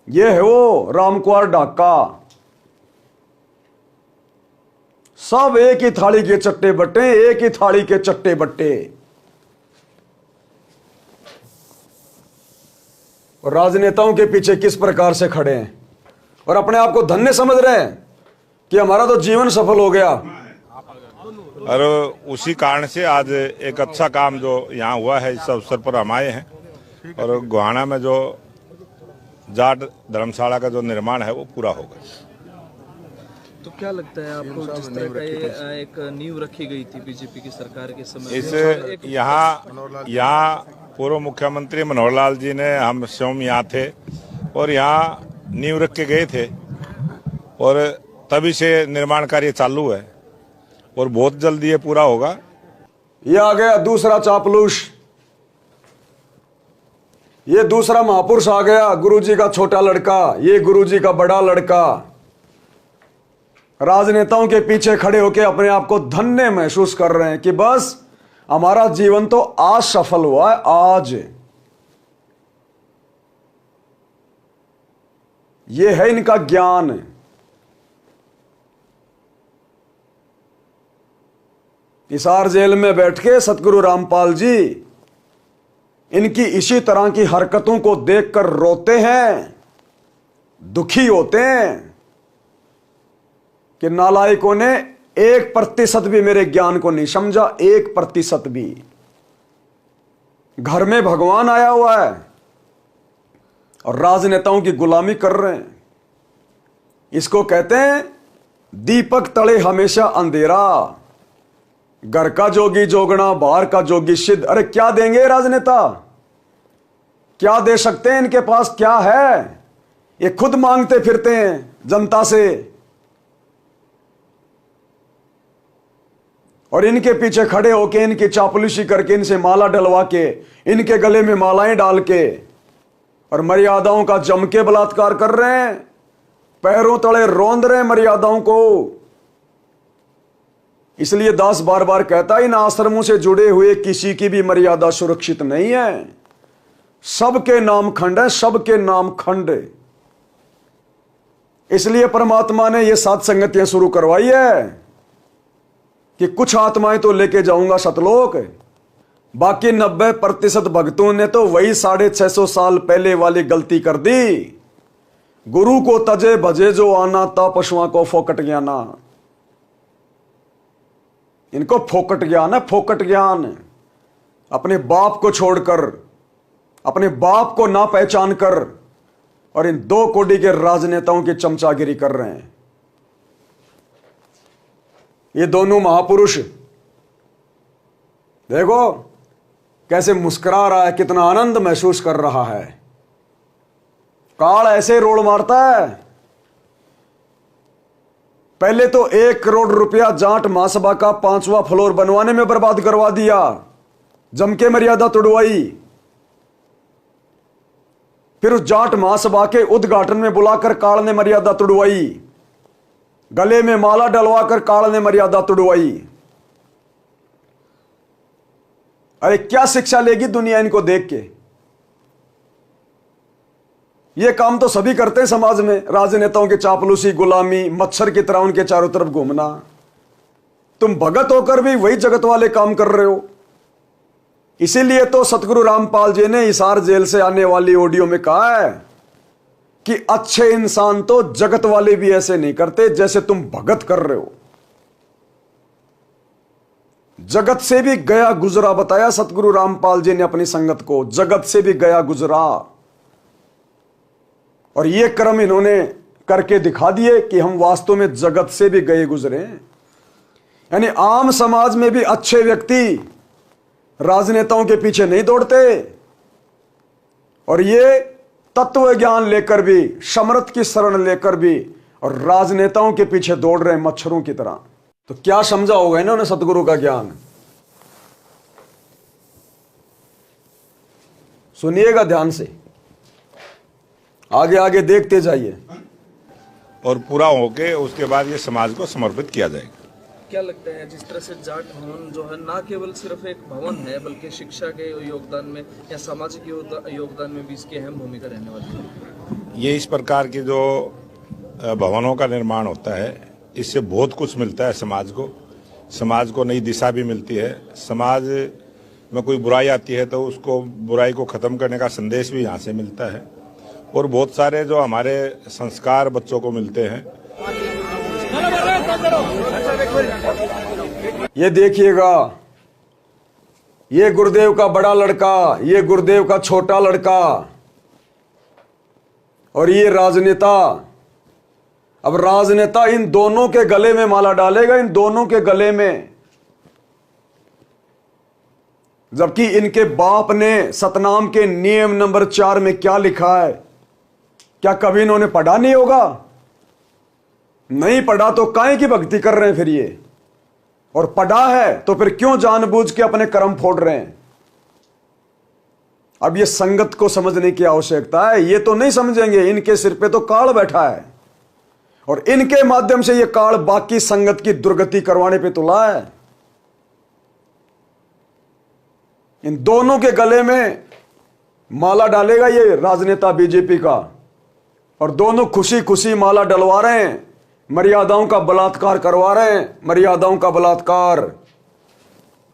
ये है वो रामकुमार ढाका। सब एक ही थाली के चट्टे बट्टे, एक ही थाली के चट्टे बट्टे। और राजनेताओं के पीछे किस प्रकार से खड़े हैं और अपने आप को धन्य समझ रहे हैं कि हमारा तो जीवन सफल हो गया। और उसी कारण से आज एक अच्छा काम जो यहाँ हुआ है, इस अवसर पर हम आए हैं। और गोहाना में जो जाट धर्मशाला का जो निर्माण है वो पूरा होगा। तो क्या लगता है आपको, जिस तरह का ये एक नींव रखी गई थी बीजेपी की सरकार के समय, इस यहाँ पूर्व मुख्यमंत्री मनोहर लाल जी ने, हम स्वयं यहाँ थे और यहाँ नींव रख के गए थे, और तभी से निर्माण कार्य चालू है और बहुत जल्दी ये पूरा होगा। ये आ गया दूसरा चापलूस, ये दूसरा महापुरुष आ गया, गुरुजी का छोटा लड़का, ये गुरुजी का बड़ा लड़का। राजनेताओं के पीछे खड़े होकर अपने आप को धन्य महसूस कर रहे हैं कि बस हमारा जीवन तो आज सफल हुआ है। आज ये है इनका ज्ञान। हिसार जेल में बैठ के सतगुरु रामपाल जी इनकी इसी तरह की हरकतों को देखकर रोते हैं, दुखी होते हैं कि नालायकों ने 1% भी मेरे ज्ञान को नहीं समझा, 1% भी। घर में भगवान आया हुआ है और राजनेताओं की गुलामी कर रहे हैं। इसको कहते हैं दीपक तले हमेशा अंधेरा, घर का जोगी जोगना, बाहर का जोगी सिद्ध। अरे क्या देंगे राजनेता? क्या दे सकते हैं? इनके पास क्या है? ये खुद मांगते फिरते हैं जनता से, और इनके पीछे खड़े होके, इनकी चापलूसी करके, इनसे माला डलवा के, इनके गले में मालाएं डाल के, और मर्यादाओं का जम के बलात्कार कर रहे हैं, पैरों तले रौंद रहे हैं मर्यादाओं को। इसलिए दास बार बार कहता है, इन आश्रमों से जुड़े हुए किसी की भी मर्यादा सुरक्षित नहीं है। सबके नाम खंड है, सबके नाम खंड। इसलिए परमात्मा ने यह 7 संगतियां शुरू करवाई है कि कुछ आत्माएं तो लेके जाऊंगा सतलोक, बाकी 90% भक्तों ने तो वही 650 साल पहले वाली गलती कर दी। गुरु को तजे भजे जो आना, ता पशुओं को फोकट ज्ञाना। इनको फोकट ज्ञान है, फोकट ज्ञान। अपने बाप को छोड़कर, अपने बाप को ना पहचान कर, और इन 2 कोड़ी के राजनेताओं की चमचागिरी कर रहे हैं। ये दोनों महापुरुष देखो कैसे मुस्कुरा रहा है, कितना आनंद महसूस कर रहा है। काल ऐसे रोड़ मारता है पहले तो 1 करोड़ रुपया जाट महासभा का 5वां फ्लोर बनवाने में बर्बाद करवा दिया, जम के मर्यादा तोड़वाई। फिर उस जाट महासभा के उद्घाटन में बुलाकर काल ने मर्यादा तोड़वाई, गले में माला डलवाकर काल ने मर्यादा तोड़वाई। अरे क्या शिक्षा लेगी दुनिया इनको देख के? ये काम तो सभी करते हैं समाज में, राजनेताओं की चापलूसी, गुलामी, मच्छर की तरह उनके चारों तरफ घूमना। तुम भगत होकर भी वही जगत वाले काम कर रहे हो। इसीलिए तो सतगुरु रामपाल जी ने हिसार जेल से आने वाली ऑडियो में कहा है कि अच्छे इंसान तो जगत वाले भी ऐसे नहीं करते जैसे तुम भगत कर रहे हो। जगत से भी गया गुजरा बताया सतगुरु रामपाल जी ने अपनी संगत को, जगत से भी गया गुजरा। और ये कर्म इन्होंने करके दिखा दिए कि हम वास्तव में जगत से भी गए गुजरे। यानी आम समाज में भी अच्छे व्यक्ति राजनेताओं के पीछे नहीं दौड़ते, और ये तत्व ज्ञान लेकर भी, समर्थ की शरण लेकर भी, और राजनेताओं के पीछे दौड़ रहे हैं मच्छरों की तरह। तो क्या समझा होगा इन्होंने सतगुरु का ज्ञान? सुनिएगा ध्यान से, आगे आगे देखते जाइए। और पूरा होके उसके बाद ये समाज को समर्पित किया जाएगा। क्या लगता है जिस तरह से जाट भवन जो है ना केवल सिर्फ एक भवन है, बल्कि शिक्षा के योगदान में या सामाजिक योगदान में भी इसकी अहम भूमिका रहने वाली है? ये इस प्रकार की जो भवनों का निर्माण होता है, इससे बहुत कुछ मिलता है समाज को नई दिशा भी मिलती है। समाज में कोई बुराई आती है तो उसको, बुराई को खत्म करने का संदेश भी यहाँ से मिलता है। और बहुत सारे जो हमारे संस्कार बच्चों को मिलते हैं। ये देखिएगा, ये गुरुदेव का बड़ा लड़का, ये गुरुदेव का छोटा लड़का, और ये राजनेता। अब राजनेता इन दोनों के गले में माला डालेगा, इन दोनों के गले में, जबकि इनके बाप ने सतनाम के नियम नंबर 4 में क्या लिखा है, क्या कभी इन्होंने पढ़ा नहीं होगा? नहीं पढ़ा तो काहे की भक्ति कर रहे हैं फिर ये? और पढ़ा है तो फिर क्यों जानबूझ के अपने कर्म फोड़ रहे हैं? अब ये संगत को समझने की आवश्यकता है। ये तो नहीं समझेंगे, इनके सिर पे तो काल बैठा है, और इनके माध्यम से ये काल बाकी संगत की दुर्गति करवाने पे तुला है। इन दोनों के गले में माला डालेगा ये राजनेता बीजेपी का, और दोनों खुशी खुशी माला डलवा रहे हैं, मर्यादाओं का बलात्कार करवा रहे हैं, मर्यादाओं का बलात्कार।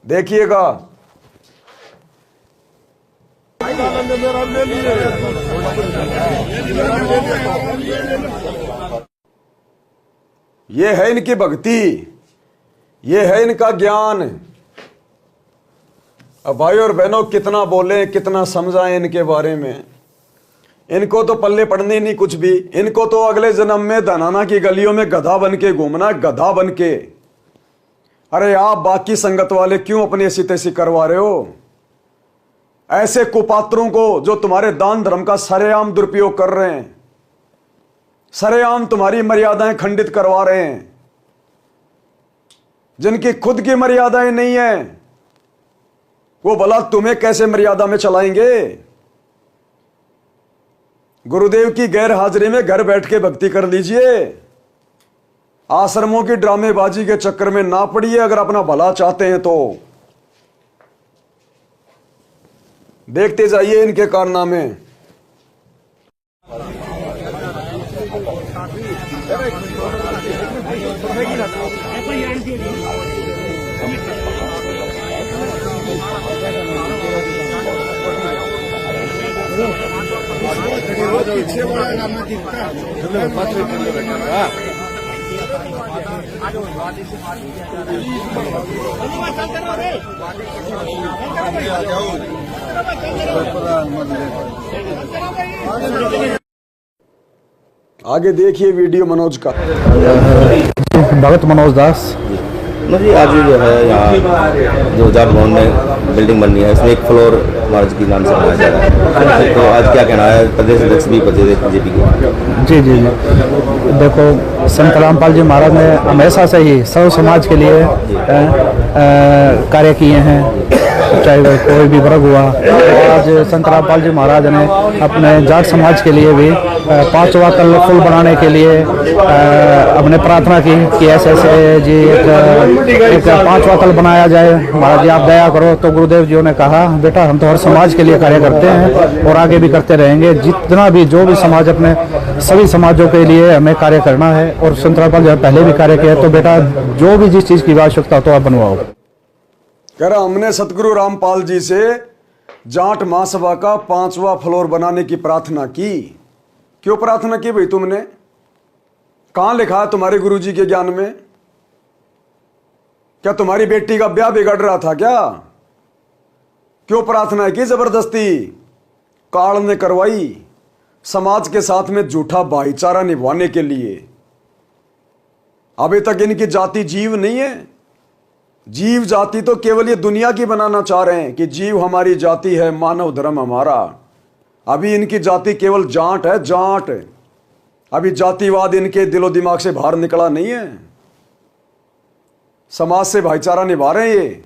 देखिएगा। ये है इनकी भक्ति, ये है इनका ज्ञान। अब भाई और बहनों, कितना बोले, कितना समझाएं इनके बारे में। इनको तो पल्ले पड़ने नहीं कुछ भी। इनको तो अगले जन्म में धनाना की गलियों में गधा बन के घूमना, गधा बन के। अरे आप बाकी संगत वाले क्यों अपनी ऐसी तैसी करवा रहे हो? ऐसे कुपात्रों को जो तुम्हारे दान धर्म का सरेआम दुरुपयोग कर रहे हैं, सरेआम तुम्हारी मर्यादाएं खंडित करवा रहे हैं, जिनकी खुद की मर्यादाएं नहीं है, वो भला तुम्हें कैसे मर्यादा में चलाएंगे? गुरुदेव की गैर हाजिरी में घर बैठ के भक्ति कर लीजिए। आश्रमों की ड्रामेबाजी के चक्कर में ना पड़िए अगर अपना भला चाहते हैं तो। देखते जाइए इनके कारनामे। आगे देखिए वीडियो मनोज का। भगत मनोज दास जी, आज जो है यहाँ जो जाट भवन में बिल्डिंग बननी है, इसमें 1 फ्लोर महाराज की नाम से बनाया जा रहा है। तो आज क्या कहना है? प्रदेश अध्यक्ष भी बचे थे बीजेपी के। जी जी जी देखो संत रामपाल जी महाराज ने हमेशा से ही सर्व समाज के लिए कार्य किए हैं, चाहे वह कोई भी वर्ग हुआ। आज संत रामपाल जी महाराज ने अपने जाट समाज के लिए भी 5 वातल फूल बनाने के लिए अपने प्रार्थना की कि ऐसे जी एक 5 वातल बनाया जाए। महाराज जी आप दया करो। तो गुरुदेव जी ने कहा बेटा हम तो हर समाज के लिए कार्य करते हैं और आगे भी करते रहेंगे। जितना भी जो भी समाज अपने सभी समाजों के लिए हमें कार्य करना है। और संत रामपाल जी पहले भी कार्य किया। तो बेटा जो भी जिस चीज़ की आवश्यकता हो तो आप बनवाओ। कह रहा हमने सतगुरु रामपाल जी से जाट महासभा का 5वां फ्लोर बनाने की प्रार्थना की। क्यों प्रार्थना की भाई तुमने? कहां लिखा है तुम्हारे गुरुजी के ज्ञान में? क्या तुम्हारी बेटी का ब्याह बिगड़ रहा था क्या? क्यों प्रार्थना की जबरदस्ती? काल ने करवाई समाज के साथ में झूठा भाईचारा निभाने के लिए। अभी तक इनकी जाति जीव नहीं है। जीव जाति तो केवल ये दुनिया की बनाना चाह रहे हैं कि जीव हमारी जाति है, मानव धर्म हमारा। अभी इनकी जाति केवल जाट है, जाट। अभी जातिवाद इनके दिलो दिमाग से बाहर निकला नहीं है। समाज से भाईचारा निभा रहे हैं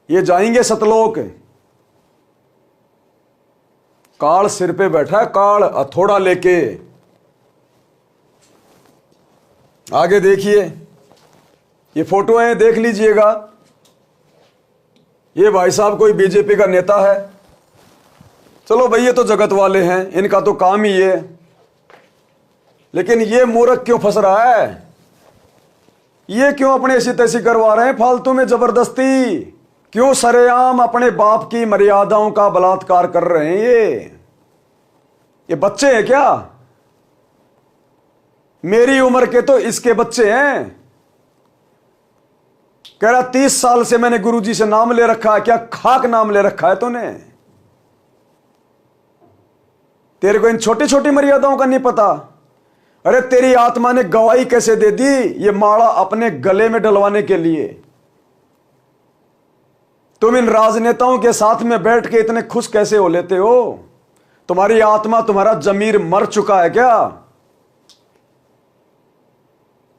ये जाएंगे सतलोक। काल सिर पे बैठा है, काल हथौड़ा लेके। आगे देखिए ये फोटो है, देख लीजिएगा। ये भाई साहब कोई बीजेपी का नेता है। चलो भाई ये तो जगत वाले हैं, इनका तो काम ही है। लेकिन ये मूर्ख क्यों फंस रहा है? ये क्यों अपने ऐसी तैसी करवा रहे हैं फालतू में जबरदस्ती? क्यों सरेआम अपने बाप की मर्यादाओं का बलात्कार कर रहे हैं? ये बच्चे हैं क्या? मेरी उम्र के तो इसके बच्चे हैं। कह रहा 30 साल से मैंने गुरुजी से नाम ले रखा है। क्या खाक नाम ले रखा है तूने? तेरे को इन छोटी छोटी मर्यादाओं का नहीं पता? अरे तेरी आत्मा ने गवाही कैसे दे दी ये माला अपने गले में डलवाने के लिए? तुम इन राजनेताओं के साथ में बैठ के इतने खुश कैसे हो लेते हो? तुम्हारी आत्मा, तुम्हारा जमीर मर चुका है क्या?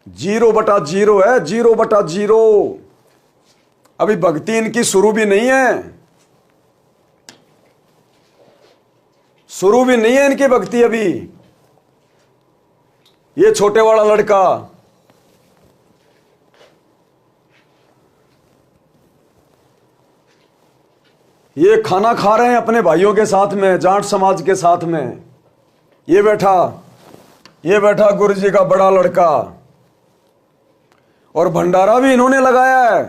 0/0 है, 0/0। अभी भक्ति इनकी शुरू भी नहीं है, शुरू भी नहीं है इनकी भक्ति अभी। ये छोटे वाला लड़का ये खाना खा रहे हैं अपने भाइयों के साथ में, जाट समाज के साथ में। ये बैठा गुरुजी का बड़ा लड़का। और भंडारा भी इन्होंने लगाया है।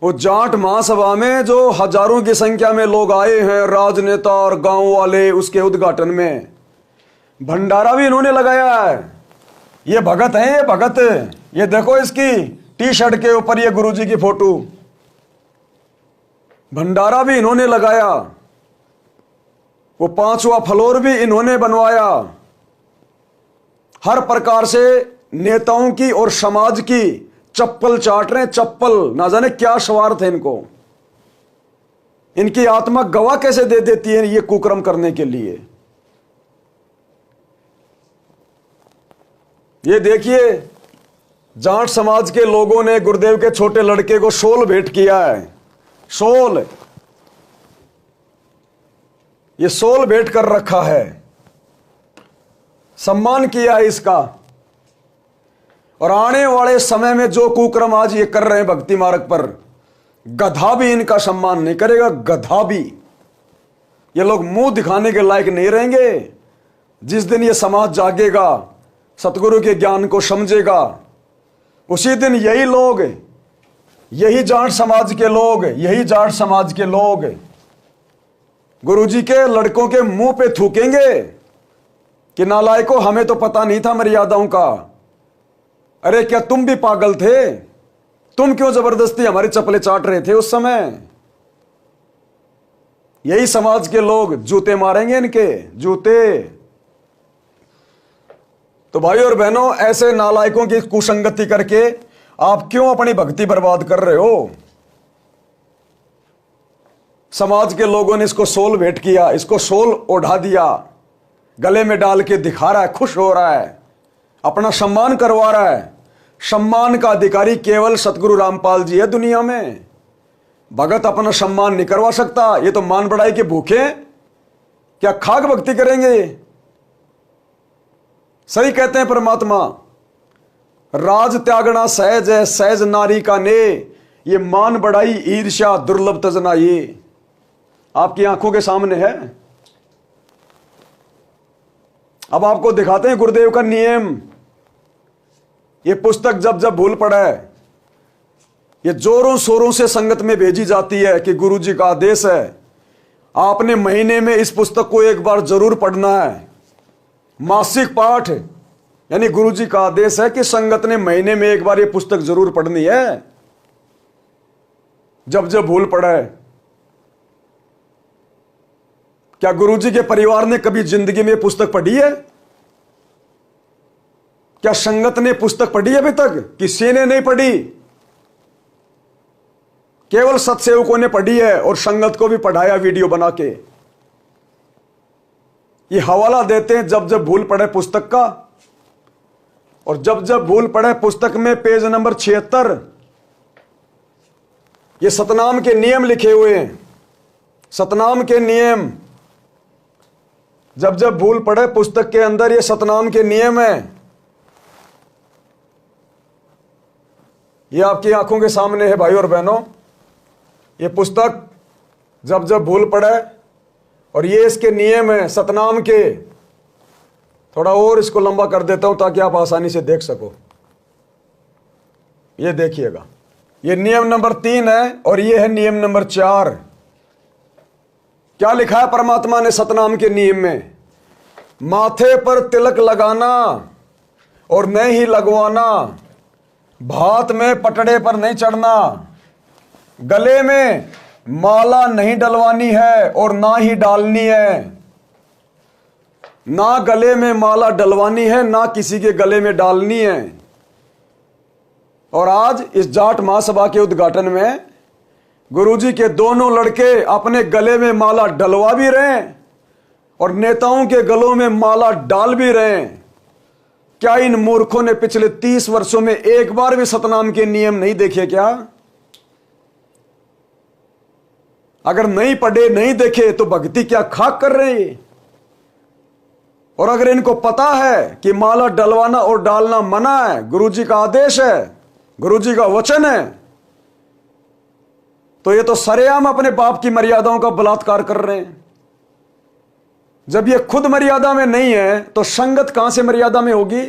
वो जाट महासभा में जो हजारों की संख्या में लोग आए हैं, राजनेता और गांव वाले, उसके उद्घाटन में भंडारा भी इन्होंने लगाया है। ये भगत हैं, ये भगत। ये देखो इसकी टी शर्ट के ऊपर ये गुरुजी की फोटो। भंडारा भी इन्होंने लगाया। वो 5वां फ्लोर भी इन्होंने बनवाया। हर प्रकार से नेताओं की और समाज की चप्पल चाट रहे हैं, चप्पल। ना जाने क्या स्वार्थ है इनको। इनकी आत्मा गवाह कैसे दे देती है ये कुकर्म करने के लिए। ये देखिए जाट समाज के लोगों ने गुरुदेव के छोटे लड़के को शॉल भेंट किया है। शॉल, ये शॉल भेंट कर रखा है, सम्मान किया है इसका। और आने वाले समय में जो कुकर्म आज ये कर रहे हैं भक्ति मार्ग पर, गधा भी इनका सम्मान नहीं करेगा, गधा भी। ये लोग मुंह दिखाने के लायक नहीं रहेंगे। जिस दिन ये समाज जागेगा, सतगुरु के ज्ञान को समझेगा, उसी दिन यही लोग, यही जाट समाज के लोग गुरुजी के लड़कों के मुंह पे थूकेंगे कि नालायको, हमें तो पता नहीं था मर्यादाओं का। अरे क्या तुम भी पागल थे? तुम क्यों जबरदस्ती हमारी चप्पलें चाट रहे थे उस समय? यही समाज के लोग जूते मारेंगे, इनके जूते। तो भाई और बहनों, ऐसे नालायकों की कुसंगति करके आप क्यों अपनी भक्ति बर्बाद कर रहे हो? समाज के लोगों ने इसको शॉल भेंट किया, इसको शॉल ओढ़ा दिया। गले में डाल के दिखा रहा है, खुश हो रहा है, अपना सम्मान करवा रहा है। सम्मान का अधिकारी केवल सतगुरु रामपाल जी है दुनिया में। भगत अपना सम्मान नहीं करवा सकता। ये तो मान बढ़ाई के भूखे, क्या खाक भक्ति करेंगे? सही कहते हैं परमात्मा, राज त्यागना सहज है, सहज नारी का ने, ये मान बढ़ाई ईर्ष्या दुर्लभ तजना, ये आपकी आंखों के सामने है। अब आपको दिखाते हैं गुरुदेव का नियम। ये पुस्तक जब जब भूल पड़ा है, ये जोरों शोरों से संगत में भेजी जाती है कि गुरु जी का आदेश है, आपने महीने में इस पुस्तक को एक बार जरूर पढ़ना है। मासिक पाठ, यानी गुरु जी का आदेश है कि संगत ने महीने में एक बार ये पुस्तक जरूर पढ़नी है। जब जब भूल पड़ा है, क्या गुरु जी के परिवार ने कभी जिंदगी में पुस्तक पढ़ी है? क्या संगत ने पुस्तक पढ़ी अभी तक? किसी ने नहीं पढ़ी, केवल सत्सेवकों ने पढ़ी है और संगत को भी पढ़ाया वीडियो बना के। ये हवाला देते हैं जब जब भूल पड़े पुस्तक का, और जब जब भूल पड़े पुस्तक में पेज नंबर 76 ये सतनाम के नियम लिखे हुए हैं। सतनाम के नियम, जब जब भूल पड़े पुस्तक के अंदर ये सतनाम के नियम है। ये आपकी आंखों के सामने है भाई और बहनों। ये पुस्तक जब जब भूल पड़े, और ये इसके नियम है सतनाम के। थोड़ा और इसको लंबा कर देता हूं ताकि आप आसानी से देख सको। ये देखिएगा, ये नियम नंबर 3 है और ये है नियम नंबर 4। क्या लिखा है परमात्मा ने सतनाम के नियम में? माथे पर तिलक लगाना और नहीं ही लगवाना, भात में पटड़े पर नहीं चढ़ना, गले में माला नहीं डलवानी है और ना ही डालनी है। ना गले में माला डलवानी है, ना किसी के गले में डालनी है। और आज इस जाट महासभा के उद्घाटन में गुरुजी के दोनों लड़के अपने गले में माला डलवा भी रहे हैं और नेताओं के गलों में माला डाल भी रहे हैं। क्या इन मूर्खों ने पिछले 30 वर्षों में एक बार भी सतनाम के नियम नहीं देखे क्या? अगर नहीं पढ़े, नहीं देखे तो भक्ति क्या खाक कर रहे हैं? और अगर इनको पता है कि माला डलवाना और डालना मना है, गुरुजी का आदेश है, गुरुजी का वचन है, तो ये तो सरेआम अपने बाप की मर्यादाओं का बलात्कार कर रहे हैं। जब ये खुद मर्यादा में नहीं है तो संगत कहां से मर्यादा में होगी,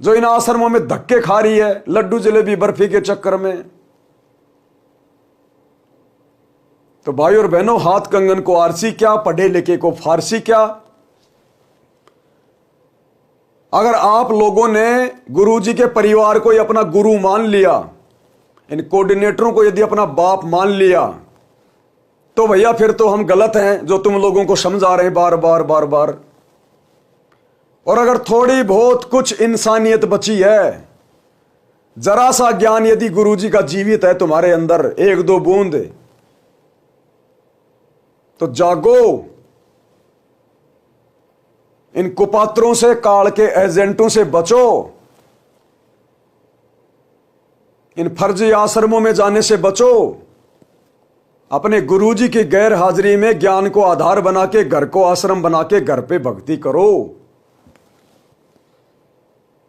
जो इन आश्रमों में धक्के खा रही है लड्डू जलेबी बर्फी के चक्कर में। तो भाई और बहनों, हाथ कंगन को आरसी क्या, पढ़े लिखे को फारसी क्या। अगर आप लोगों ने गुरुजी के परिवार को अपना गुरु मान लिया, इन कोऑर्डिनेटरों को यदि अपना बाप मान लिया, तो भैया फिर तो हम गलत हैं जो तुम लोगों को समझा रहे हैं बार बार बार बार। और अगर थोड़ी बहुत कुछ इंसानियत बची है, जरा सा ज्ञान यदि गुरुजी का जीवित है तुम्हारे अंदर, 1-2 बूंद, तो जागो। इन कुपात्रों से, काल के एजेंटों से बचो। इन फर्जी आश्रमों में जाने से बचो। अपने गुरुजी की गैर हाजिरी में ज्ञान को आधार बना के घर को आश्रम बना के घर पे भक्ति करो।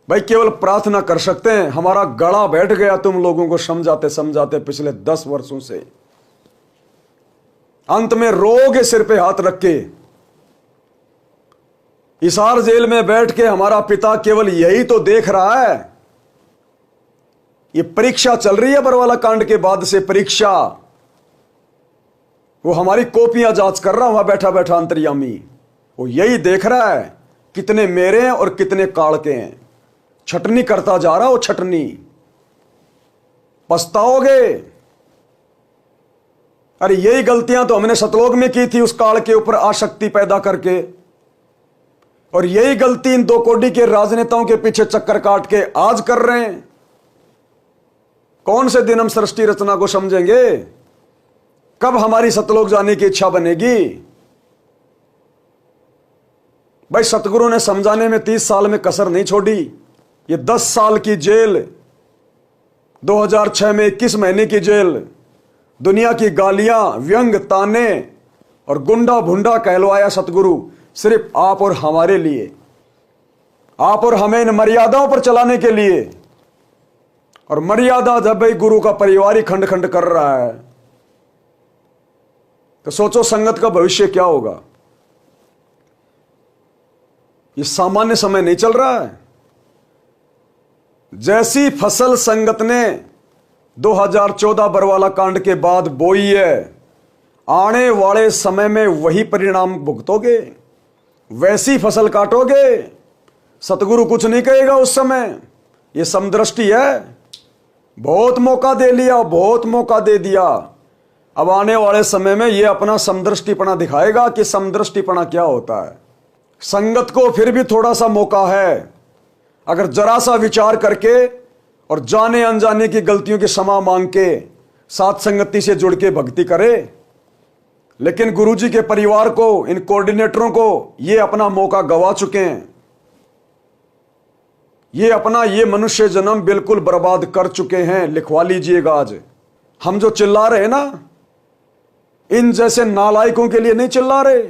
भाई केवल प्रार्थना कर सकते हैं, हमारा गला बैठ गया तुम लोगों को समझाते समझाते पिछले 10 वर्षों से। अंत में रोगे सिर पे हाथ रख के। हिसार जेल में बैठ के हमारा पिता केवल यही तो देख रहा है। ये परीक्षा चल रही है बरवाला कांड के बाद से, परीक्षा। वो हमारी कॉपियां जांच कर रहा वहां बैठा बैठा अंतर्यामी। वो यही देख रहा है कितने मेरे हैं और कितने काल के हैं। छटनी करता जा रहा, वो छटनी। पछताओगे। अरे यही गलतियां तो हमने सतलोक में की थी, उस काल के ऊपर आसक्ति पैदा करके। और यही गलती इन 2 कोडी के राजनेताओं के पीछे चक्कर काट के आज कर रहे हैं। कौन से दिन हम सृष्टि रचना को समझेंगे? कब हमारी सतलोक जाने की इच्छा बनेगी? भाई सतगुरु ने समझाने में 30 साल में कसर नहीं छोड़ी। ये 10 साल की जेल, 2006 में 21 महीने की जेल, दुनिया की गालियां, व्यंग, ताने और गुंडा भुंडा कहलवाया सतगुरु सिर्फ आप और हमारे लिए, आप और हमें इन मर्यादाओं पर चलाने के लिए। और मर्यादा जब भाई गुरु का परिवार ही खंड खंड कर रहा है तो सोचो संगत का भविष्य क्या होगा। ये सामान्य समय नहीं चल रहा है। जैसी फसल संगत ने 2014 बरवाला कांड के बाद बोई है, आने वाले समय में वही परिणाम भुगतोगे, वैसी फसल काटोगे। सतगुरु कुछ नहीं कहेगा उस समय। ये समदृष्टि है। बहुत मौका दे लिया, बहुत मौका दे दिया। अब आने वाले समय में ये अपना समदृष्टिपना दिखाएगा कि समदृष्टिपना क्या होता है। संगत को फिर भी थोड़ा सा मौका है, अगर जरा सा विचार करके और जाने अनजाने की गलतियों की क्षमा मांग के साथ संगति से जुड़ के भक्ति करे। लेकिन गुरुजी के परिवार को, इन कोऑर्डिनेटरों को ये अपना मौका गवा चुके हैं। ये अपना ये मनुष्य जन्म बिल्कुल बर्बाद कर चुके हैं। लिखवा लीजिएगा। आज हम जो चिल्ला रहे हैं ना, इन जैसे नालायकों के लिए नहीं चिल्ला रहे,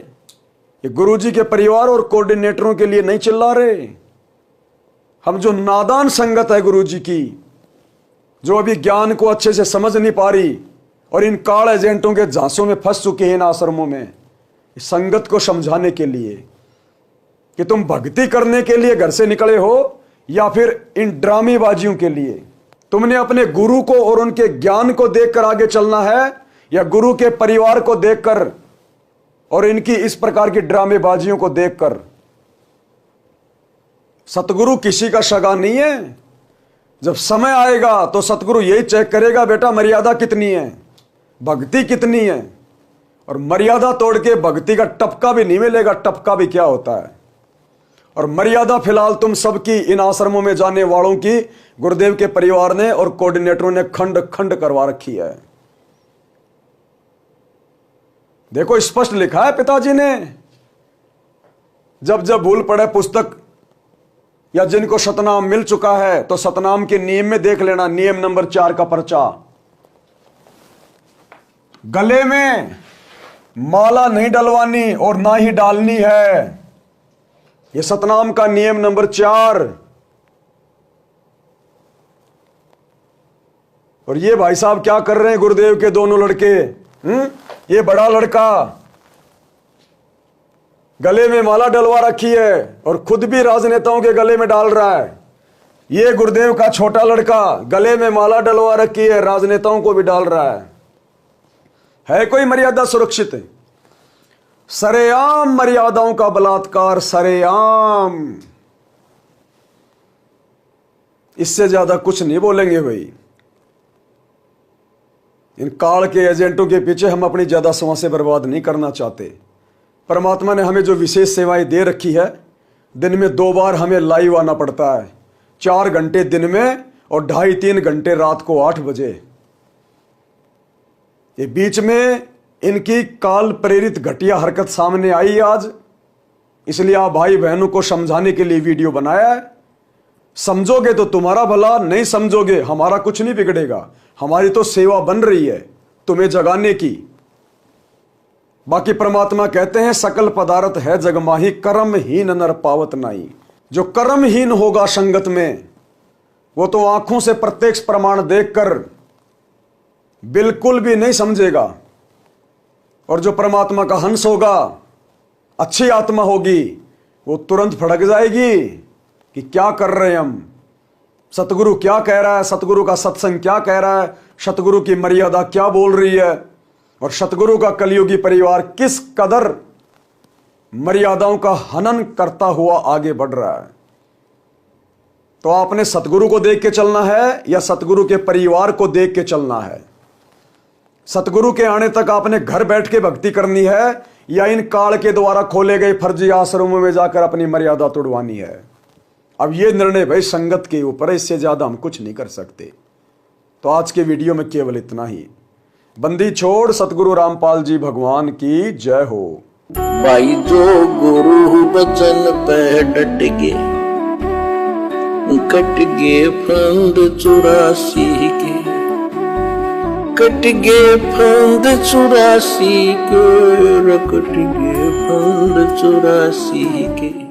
ये गुरुजी के परिवार और कोऑर्डिनेटरों के लिए नहीं चिल्ला रहे। हम जो नादान संगत है गुरुजी की, जो अभी ज्ञान को अच्छे से समझ नहीं पा रही और इन काल एजेंटों के झांसों में फंस चुके हैं इन आश्रमों में, संगत को समझाने के लिए कि तुम भक्ति करने के लिए घर से निकले हो या फिर इन ड्रामेबाजियों के लिए। तुमने अपने गुरु को और उनके ज्ञान को देखकर आगे चलना है या गुरु के परिवार को देखकर और इनकी इस प्रकार की ड्रामेबाजियों को देखकर। सतगुरु किसी का सगा नहीं है। जब समय आएगा तो सतगुरु यही चेक करेगा, बेटा मर्यादा कितनी है, भक्ति कितनी है। और मर्यादा तोड़ के भक्ति का टपका भी नहीं मिलेगा। टपका भी क्या होता है। और मर्यादा फिलहाल तुम सबकी इन आश्रमों में जाने वालों की गुरुदेव के परिवार ने और कोऑर्डिनेटरों ने खंड खंड करवा रखी है। देखो स्पष्ट लिखा है पिताजी ने। जब जब भूल पड़े पुस्तक या जिनको सतनाम मिल चुका है तो सतनाम के नियम में देख लेना। नियम नंबर 4 का पर्चा, गले में माला नहीं डलवानी और ना ही डालनी है। ये सतनाम का नियम नंबर 4। और ये भाई साहब क्या कर रहे हैं गुरुदेव के दोनों लड़के। ये बड़ा लड़का गले में माला डलवा रखी है और खुद भी राजनेताओं के गले में डाल रहा है। ये गुरुदेव का छोटा लड़का गले में माला डलवा रखी है, राजनेताओं को भी डाल रहा है कोई मर्यादा सुरक्षित है? सरेआम मर्यादाओं का बलात्कार, सरेआम। इससे ज्यादा कुछ नहीं बोलेंगे भाई। इन काल के एजेंटों के पीछे हम अपनी ज्यादा श्वासें बर्बाद नहीं करना चाहते। परमात्मा ने हमें जो विशेष सेवाएं दे रखी है, दिन में 2 बार हमें लाइव आना पड़ता है, 4 घंटे दिन में और 2.5-3 घंटे रात को 8 बजे। ये बीच में इनकी काल प्रेरित घटिया हरकत सामने आई आज, इसलिए आप भाई बहनों को समझाने के लिए वीडियो बनाया है। समझोगे तो तुम्हारा भला, नहीं समझोगे हमारा कुछ नहीं बिगड़ेगा। हमारी तो सेवा बन रही है तुम्हें जगाने की। बाकी परमात्मा कहते हैं सकल पदार्थ है जगमाही, कर्महीन नर पावत नाई। जो कर्महीन होगा संगत में वो तो आंखों से प्रत्यक्ष प्रमाण देखकर बिल्कुल भी नहीं समझेगा। और जो परमात्मा का हंस होगा, अच्छी आत्मा होगी, वो तुरंत फड़क जाएगी कि क्या कर रहे हैं हम, सतगुरु क्या कह रहा है, सतगुरु का सत्संग क्या कह रहा है, सतगुरु की मर्यादा क्या बोल रही है और सतगुरु का कलयुगी परिवार किस कदर मर्यादाओं का हनन करता हुआ आगे बढ़ रहा है। तो आपने सतगुरु को देख के चलना है या सतगुरु के परिवार को देख के चलना है? सतगुरु के आने तक आपने घर बैठ के भक्ति करनी है या इन काल के द्वारा खोले गए फर्जी आश्रमों में जाकर अपनी मर्यादा तोड़वानी है? अब ये निर्णय भाई संगत के ऊपर है, इससे ज्यादा हम कुछ नहीं कर सकते। तो आज के वीडियो में केवल इतना ही। बंदी छोड़ सतगुरु रामपाल जी भगवान की जय हो। भाई जो गुरु बचन पे डट के कट गए फंद 84 के, कट गए फंद 84 के, कट गए फंद 84 के।